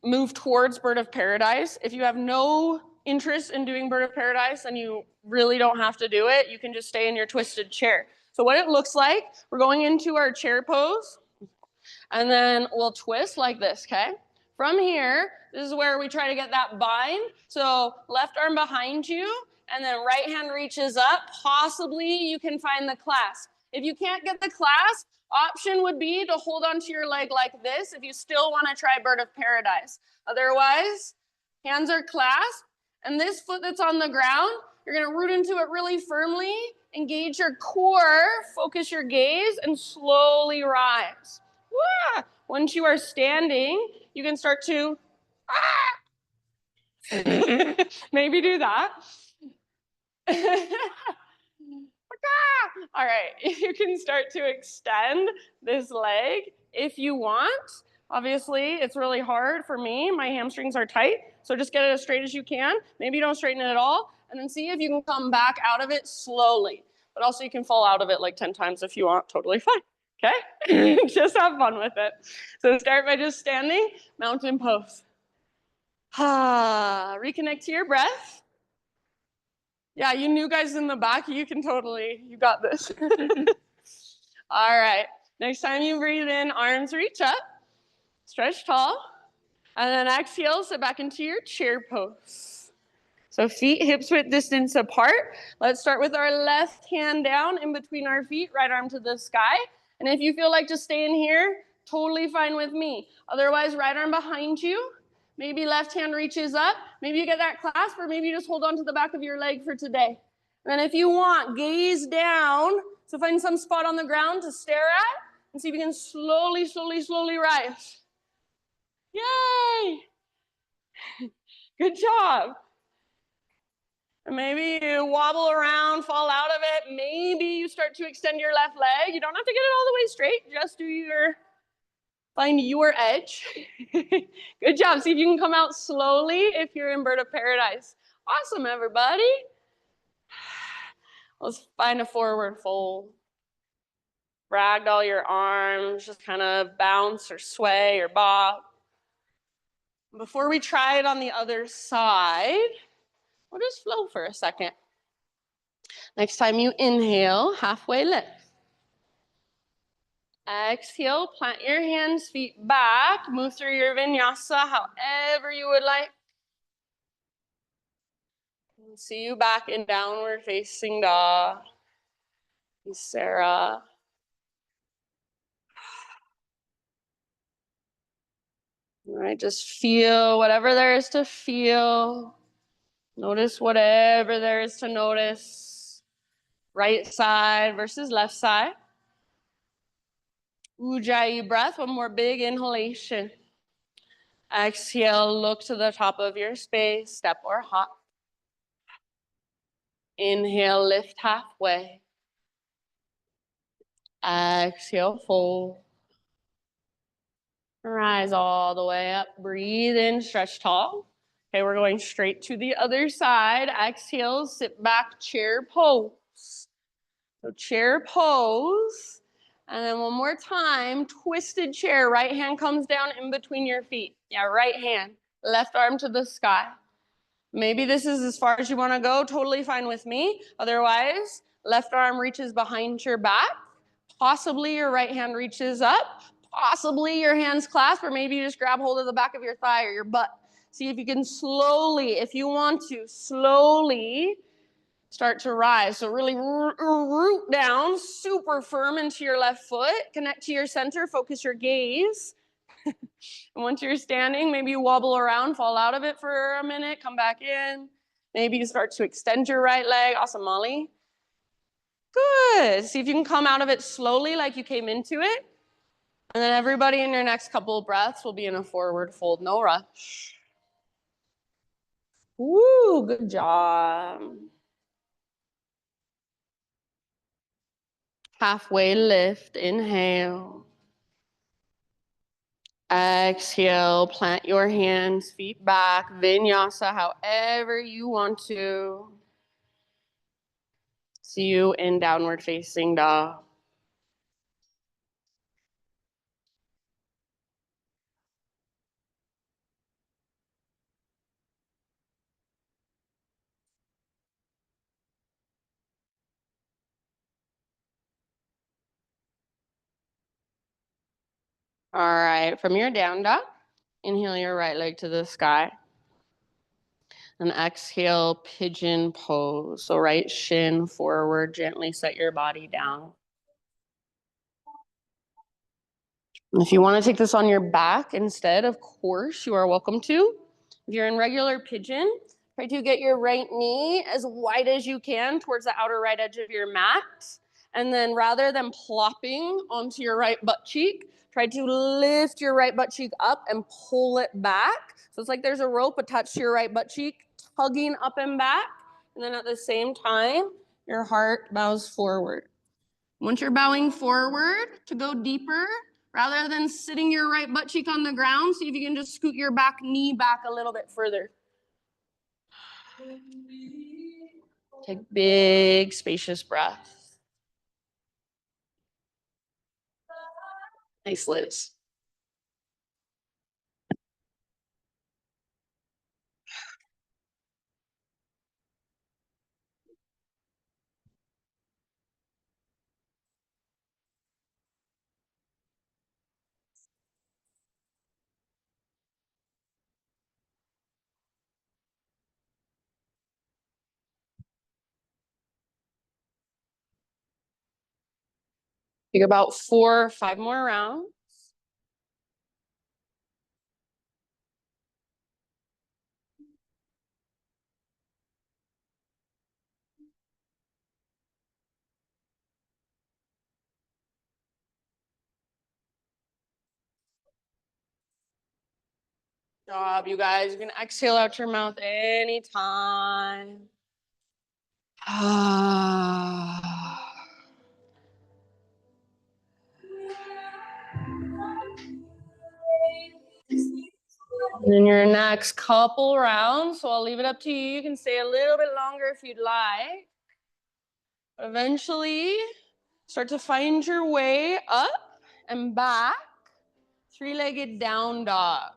move towards Bird of Paradise. If you have no interest in doing Bird of Paradise and you really don't have to do it, you can just stay in your twisted chair. So what it looks like, we're going into our chair pose, and then we'll twist like this, okay? From here, this is where we try to get that bind. So left arm behind you, and then right hand reaches up. Possibly you can find the clasp. If you can't get the clasp, option would be to hold onto your leg like this if you still want to try Bird of Paradise. Otherwise, hands are clasped, and this foot that's on the ground, you're going to root into it really firmly, engage your core, focus your gaze, and slowly rise. Wah! Once you are standing, you can start to maybe do that. All right, you can start to extend this leg if you want. Obviously, it's really hard for me. My hamstrings are tight, so just get it as straight as you can. Maybe you don't straighten it at all, and then see if you can come back out of it slowly. But also you can fall out of it like 10 times if you want, totally fine. Okay? Just have fun with it. So start by just standing, mountain pose. Reconnect to your breath. Yeah, you new guys in the back, you got this. All right, next time you breathe in, arms reach up, stretch tall, and then exhale, sit back into your chair pose. So feet hips width distance apart. Let's start with our left hand down in between our feet, right arm to the sky. And if you feel like just staying here, totally fine with me. Otherwise, right arm behind you. Maybe left hand reaches up. Maybe you get that clasp, or maybe you just hold on to the back of your leg for today. And then if you want, gaze down. So find some spot on the ground to stare at and see if you can slowly, slowly, slowly rise. Yay! Good job. And maybe you wobble around, fall out of it. Maybe you start to extend your left leg. You don't have to get it all the way straight. Just find your edge. Good job. See if you can come out slowly if you're in Bird of Paradise. Awesome, everybody. Let's find a forward fold. Ragdoll your arms, just kind of bounce or sway or bob. Before we try it on the other side, we'll just flow for a second. Next time you inhale, halfway lift. Exhale, plant your hands, feet back, move through your vinyasa however you would like. See you back in downward facing dog. Sarah. All right, just feel whatever there is to feel. Notice whatever there is to notice. Right side versus left side. Ujjayi breath, one more big inhalation. Exhale, look to the top of your space, step or hop. Inhale, lift halfway. Exhale, fold. Rise all the way up. Breathe in, stretch tall. Okay, we're going straight to the other side. Exhale, sit back, chair pose. So chair pose. And then one more time, twisted chair. Right hand comes down in between your feet. Yeah, right hand. Left arm to the sky. Maybe this is as far as you want to go. Totally fine with me. Otherwise, left arm reaches behind your back. Possibly your right hand reaches up. Possibly your hands clasp, or maybe you just grab hold of the back of your thigh or your butt. See if you can slowly, if you want to, slowly start to rise. So really root down, super firm into your left foot. Connect to your center, focus your gaze. And once you're standing, maybe you wobble around, fall out of it for a minute, come back in. Maybe you start to extend your right leg. Awesome, Molly. Good. See if you can come out of it slowly like you came into it. And then everybody in your next couple of breaths will be in a forward fold, no rush. Woo, good job. Halfway lift, inhale. Exhale, plant your hands, feet back, vinyasa, however you want to. See you in downward facing dog. All right, from your down dog, inhale your right leg to the sky. And exhale, pigeon pose. So right shin forward, gently set your body down. If you want to take this on your back instead, of course, you are welcome to. If you're in regular pigeon, try to get your right knee as wide as you can towards the outer right edge of your mat. And then rather than plopping onto your right butt cheek, try to lift your right butt cheek up and pull it back. So it's like there's a rope attached to your right butt cheek, tugging up and back. And then at the same time, your heart bows forward. Once you're bowing forward to go deeper, rather than sitting your right butt cheek on the ground, see if you can just scoot your back knee back a little bit further. Take big, spacious breaths. Nice, Liz. Take about 4 or 5 more rounds. Good job, you guys. You can exhale out your mouth anytime. And then your next couple rounds, so I'll leave it up to you. You can stay a little bit longer if you'd like. But eventually, start to find your way up and back. Three-legged down dog.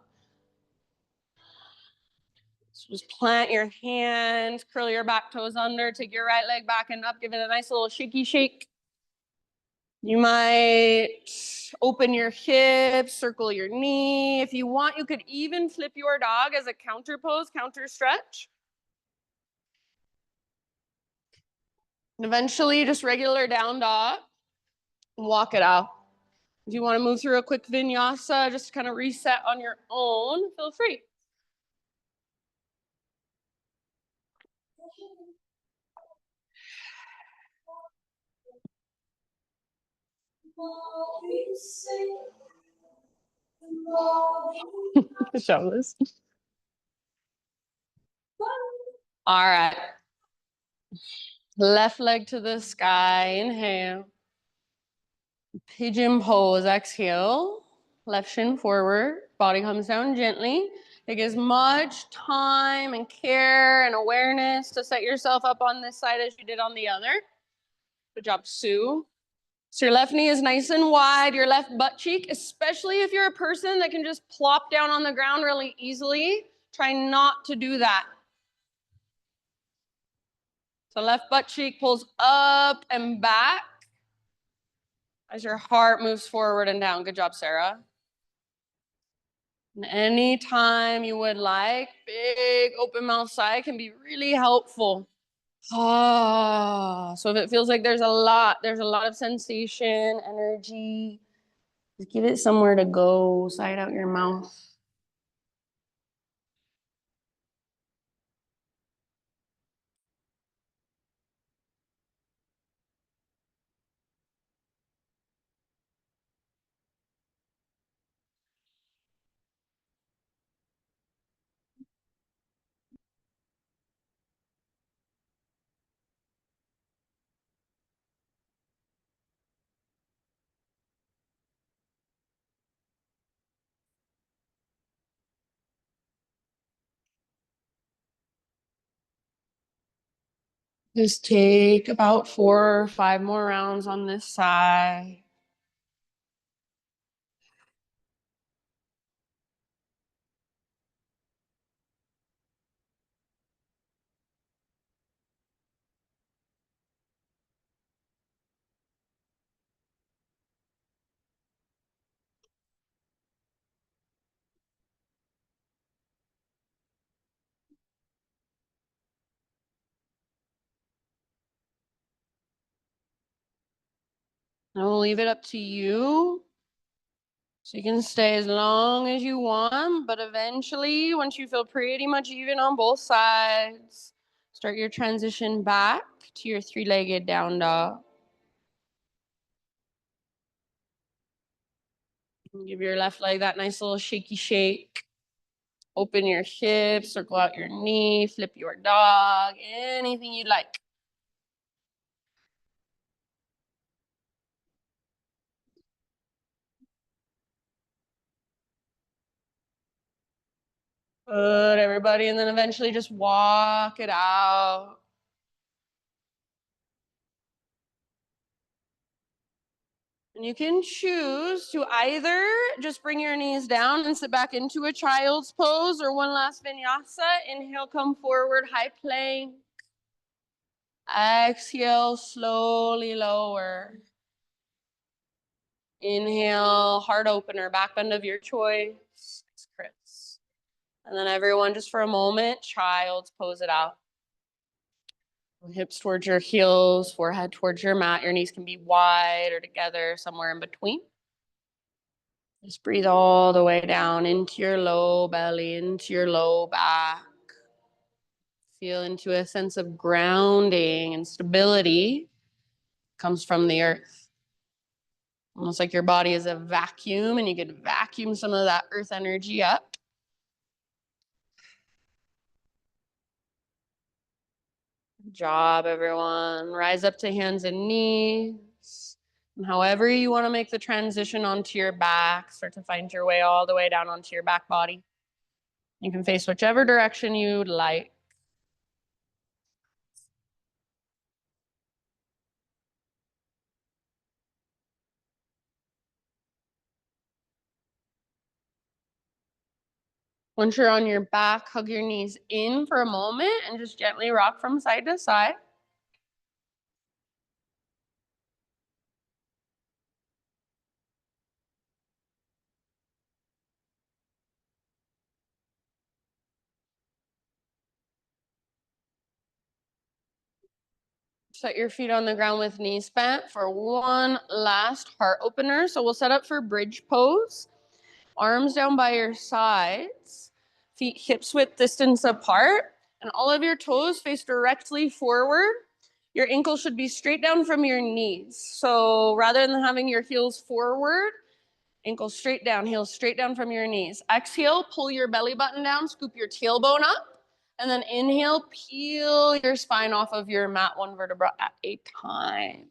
So just plant your hands, curl your back toes under, take your right leg back and up, give it a nice little shaky shake. You might open your hips, circle your knee. If you want, you could even flip your dog as a counter pose, counter stretch. And eventually, just regular down dog, and walk it out. If you want to move through a quick vinyasa, just kind of reset on your own, feel free. Show this. All right. Left leg to the sky, inhale. Pigeon pose, exhale. Left shin forward, body comes down gently. Take as much time and care and awareness to set yourself up on this side as you did on the other. Good job, Sue. So your left knee is nice and wide, your left butt cheek, especially if you're a person that can just plop down on the ground really easily, try not to do that. So left butt cheek pulls up and back as your heart moves forward and down. Good job, Sarah. And anytime you would like, big open mouth sigh can be really helpful. Ah, so if it feels like there's a lot of sensation, energy, just give it somewhere to go, sigh it out your mouth. Just take about 4 or 5 more rounds on this side. And we'll leave it up to you. So you can stay as long as you want, but eventually, once you feel pretty much even on both sides, start your transition back to your 3-legged down dog. Give your left leg that nice little shaky shake. Open your hips, circle out your knee, flip your dog, anything you'd like. Good, everybody. And then eventually just walk it out. And you can choose to either just bring your knees down and sit back into a child's pose, or one last vinyasa. Inhale, come forward, high plank. Exhale, slowly lower. Inhale, heart opener, back bend of your choice. Chris. And then everyone, just for a moment, child's pose it out. Hips towards your heels, forehead towards your mat. Your knees can be wide or together, somewhere in between. Just breathe all the way down into your low belly, into your low back. Feel into a sense of grounding and stability comes from the earth. Almost like your body is a vacuum and you could vacuum some of that earth energy up. Good job, everyone. Rise up to hands and knees. And however you want to make the transition onto your back, start to find your way all the way down onto your back body. You can face whichever direction you'd like. Once you're on your back, hug your knees in for a moment and just gently rock from side to side. Set your feet on the ground with knees bent for one last heart opener. So we'll set up for bridge pose. Arms down by your sides, feet hips width distance apart, and all of your toes face directly forward. Your ankles should be straight down from your knees. So rather than having your heels forward, ankles straight down, heels straight down from your knees. Exhale, pull your belly button down, scoop your tailbone up. And then inhale, peel your spine off of your mat one vertebra at a time.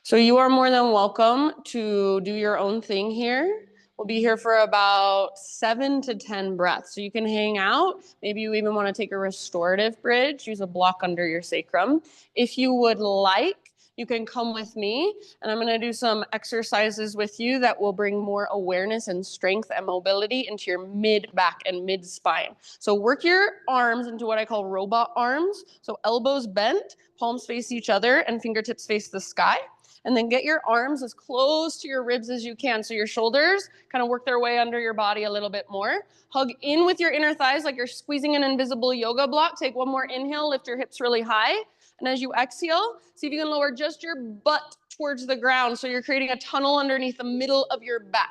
So you are more than welcome to do your own thing here. We'll be here for about 7 to 10 breaths. So you can hang out. Maybe you even want to take a restorative bridge, use a block under your sacrum. If you would like, you can come with me, and I'm going to do some exercises with you that will bring more awareness and strength and mobility into your mid back and mid spine. So work your arms into what I call robot arms. So elbows bent, palms face each other, and fingertips face the sky. And then get your arms as close to your ribs as you can. So your shoulders kind of work their way under your body a little bit more. Hug in with your inner thighs like you're squeezing an invisible yoga block. Take one more inhale, lift your hips really high. And as you exhale, see if you can lower just your butt towards the ground. So you're creating a tunnel underneath the middle of your back.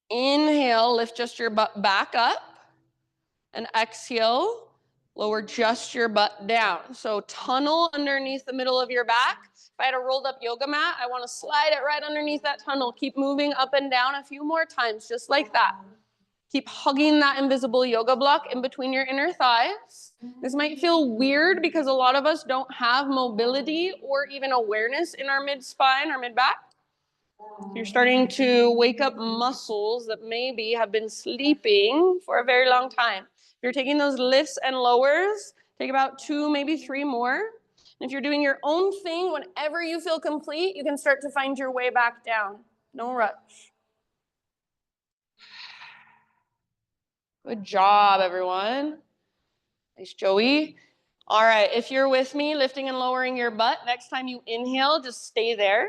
Inhale, lift just your butt back up. And exhale, lower just your butt down. So tunnel underneath the middle of your back. If I had a rolled up yoga mat, I want to slide it right underneath that tunnel. Keep moving up and down a few more times, just like that. Keep hugging that invisible yoga block in between your inner thighs. This might feel weird because a lot of us don't have mobility or even awareness in our mid-spine, our mid-back. You're starting to wake up muscles that maybe have been sleeping for a very long time. If you're taking those lifts and lowers, take about 2, maybe 3 more. And if you're doing your own thing, whenever you feel complete, you can start to find your way back down. No rush. Good job, everyone. Nice, Joey. All right, if you're with me, lifting and lowering your butt, next time you inhale, just stay there.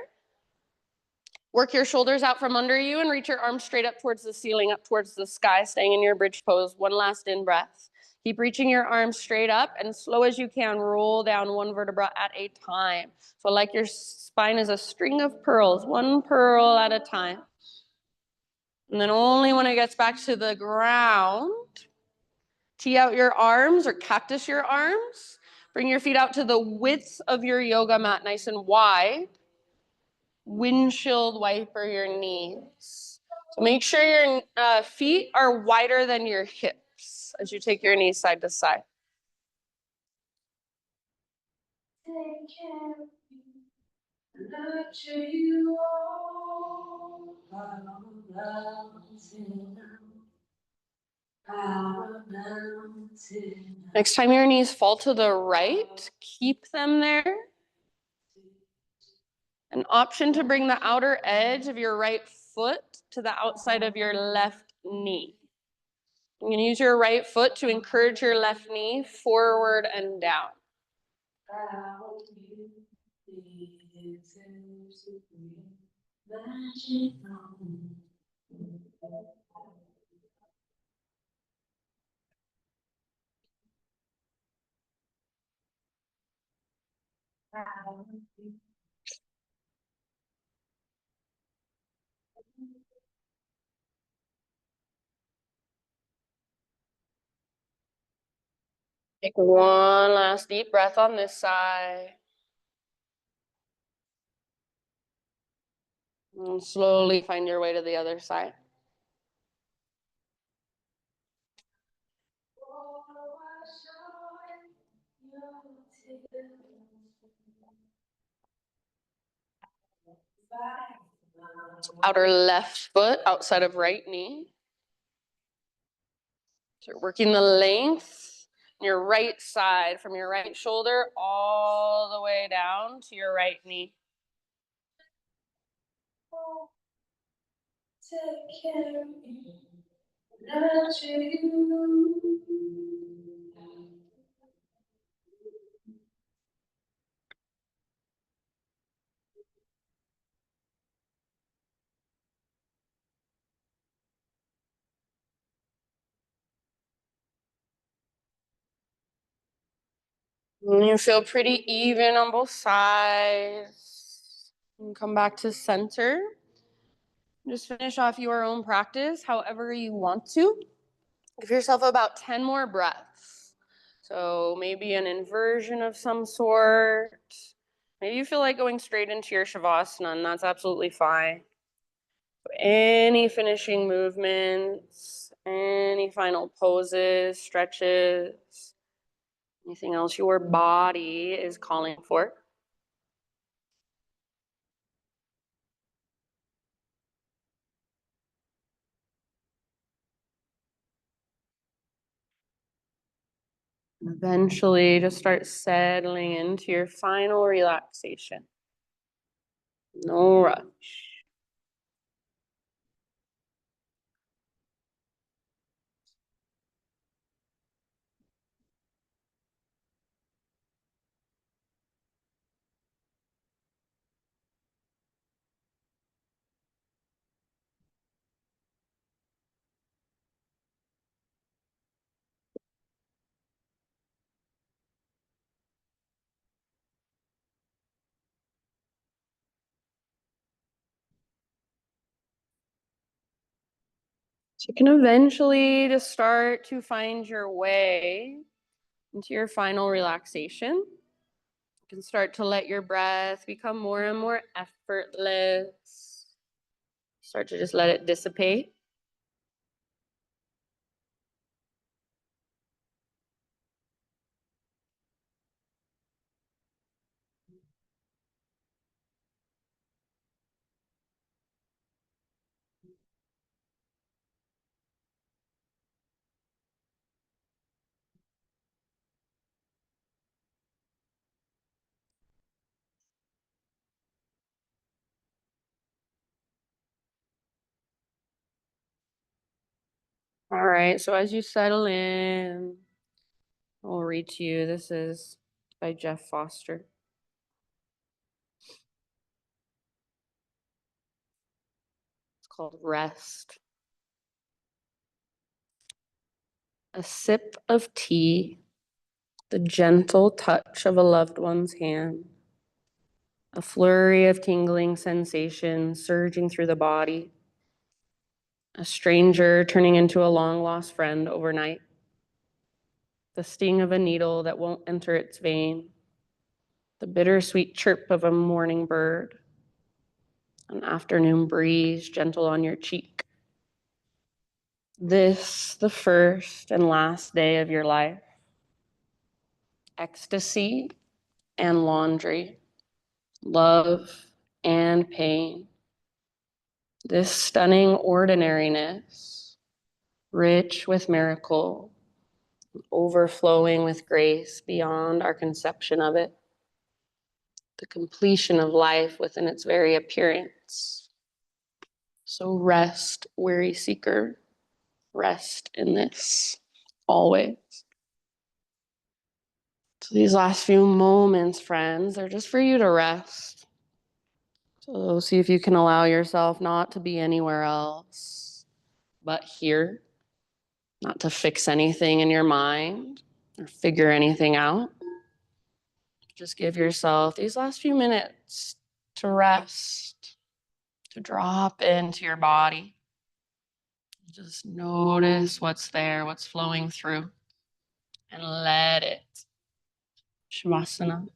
Work your shoulders out from under you and reach your arms straight up towards the ceiling, up towards the sky, staying in your bridge pose. One last in-breath. Keep reaching your arms straight up, and slow as you can, roll down one vertebra at a time. So like your spine is a string of pearls, one pearl at a time. And then only when it gets back to the ground, tee out your arms or cactus your arms. Bring your feet out to the width of your yoga mat, nice and wide. Windshield wiper your knees. So make sure your feet are wider than your hips as you take your knees side to side. Take care of you, nurture you all. Next time your knees fall to the right, keep them there. An option to bring the outer edge of your right foot to the outside of your left knee. You can use your right foot to encourage your left knee forward and down. Take one last deep breath on this side. And slowly find your way to the other side. Outer left foot outside of right knee. So you're working the length in your right side from your right shoulder all the way down to your right knee. Take care of you, nurture you. You feel pretty even on both sides. And come back to center. Just finish off your own practice however you want to. Give yourself about 10 more breaths. So maybe an inversion of some sort. Maybe you feel like going straight into your Shavasana, and that's absolutely fine. So any finishing movements, any final poses, stretches, anything else your body is calling for. Eventually, just start settling into your final relaxation. No rush. So you can eventually just start to find your way into your final relaxation. You can start to let your breath become more and more effortless. Start to just let it dissipate. All right, so as you settle in, I'll read to you. This is by Jeff Foster. It's called Rest. A sip of tea, the gentle touch of a loved one's hand, a flurry of tingling sensations surging through the body, a stranger turning into a long-lost friend overnight, the sting of a needle that won't enter its vein, the bittersweet chirp of a morning bird, an afternoon breeze gentle on your cheek. This, the first and last day of your life. Ecstasy and laundry, love and pain. This stunning ordinariness, rich with miracle, overflowing with grace beyond our conception of it. The completion of life within its very appearance. So rest, weary seeker, rest in this, always. So these last few moments, friends, they're just for you to rest. So see if you can allow yourself not to be anywhere else, but here, not to fix anything in your mind or figure anything out. Just give yourself these last few minutes to rest, to drop into your body. Just notice what's there, what's flowing through, and let it. Shavasana.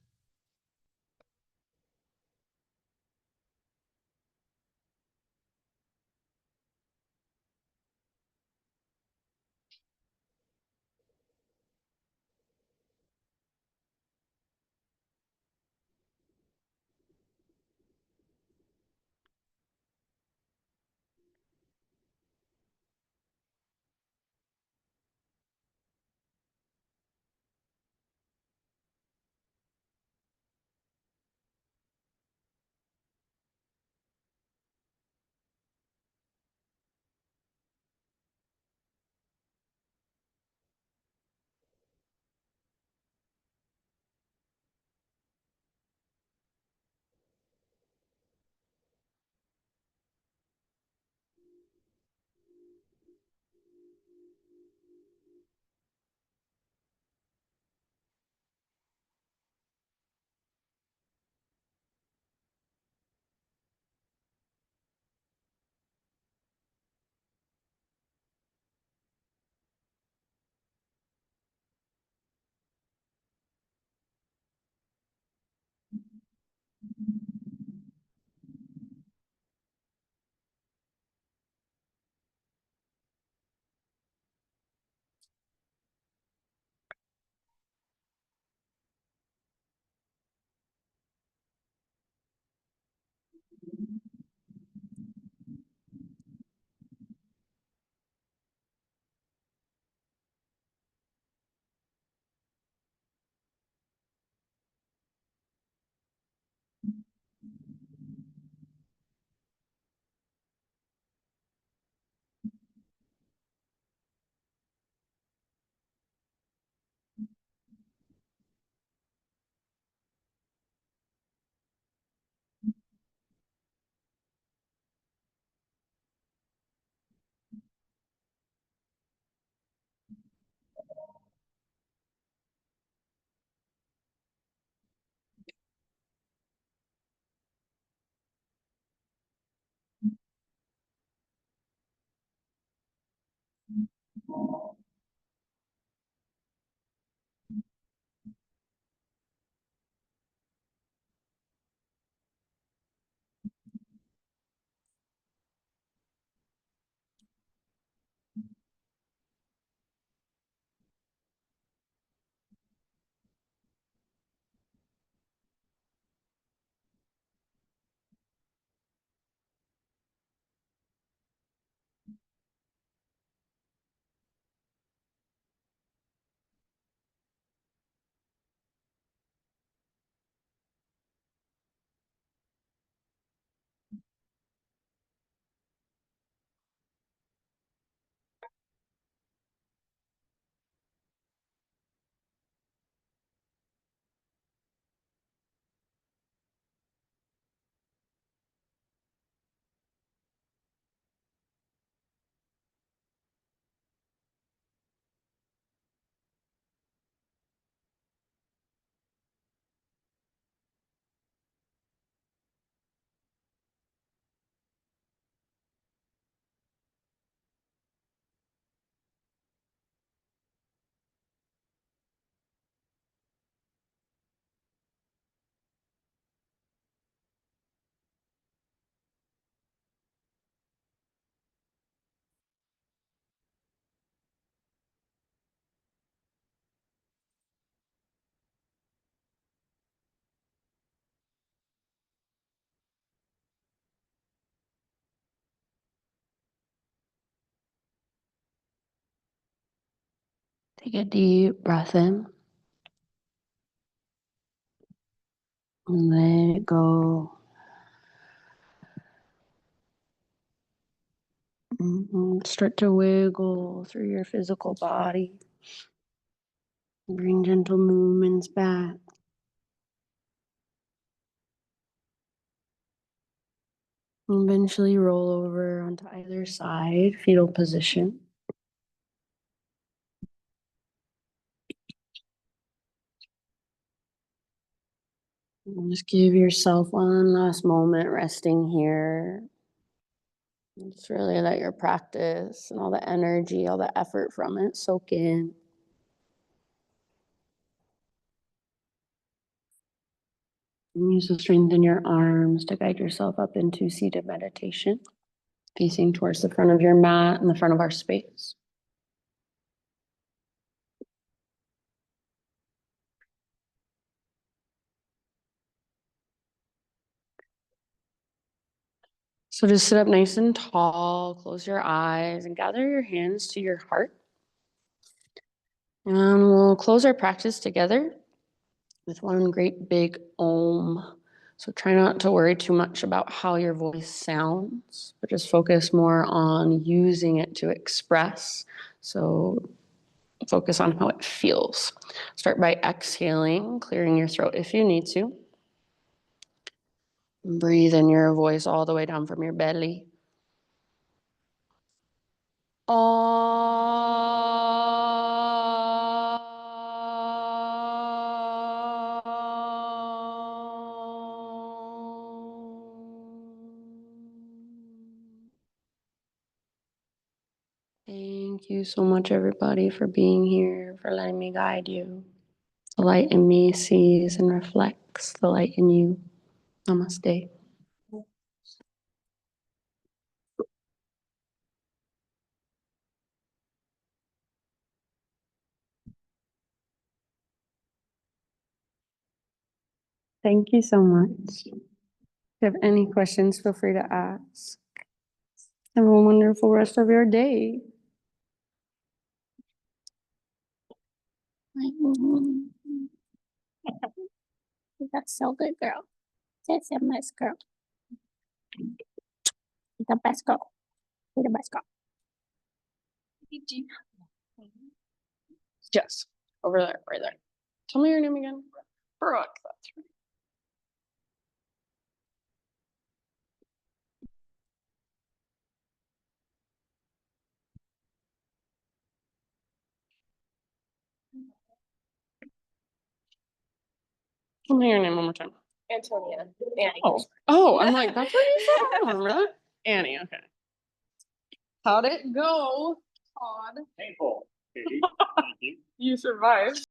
Take a deep breath in and let it go. Start to wiggle through your physical body. Bring gentle movements back. Eventually roll over onto either side, fetal position. And just give yourself one last moment resting here. Just really let your practice and all the energy, all the effort from it soak in. And use the strength in your arms to guide yourself up into seated meditation, facing towards the front of your mat and the front of our space. So just sit up nice and tall, close your eyes, and gather your hands to your heart. And we'll close our practice together with one great big Om. So try not to worry too much about how your voice sounds, but just focus more on using it to express. So focus on how it feels. Start by exhaling, clearing your throat if you need to. Breathe in your voice all the way down from your belly. Thank you so much, everybody, for being here, for letting me guide you. The light in me sees and reflects the light in you. Namaste. Thank you so much. you have any questions, feel free to ask. Have a wonderful rest of your day. That's so good, girl. That's a nice girl. The best girl. You're the best girl. Yes, over there, right there. Tell me your name again. Brooke, that's right. Tell me your name one more time. Antonia. Annie. Oh, I'm like, that's what you said. I don't remember that. Annie, okay. How'd it go, Todd? Painful. Katie. Thank you. You survived.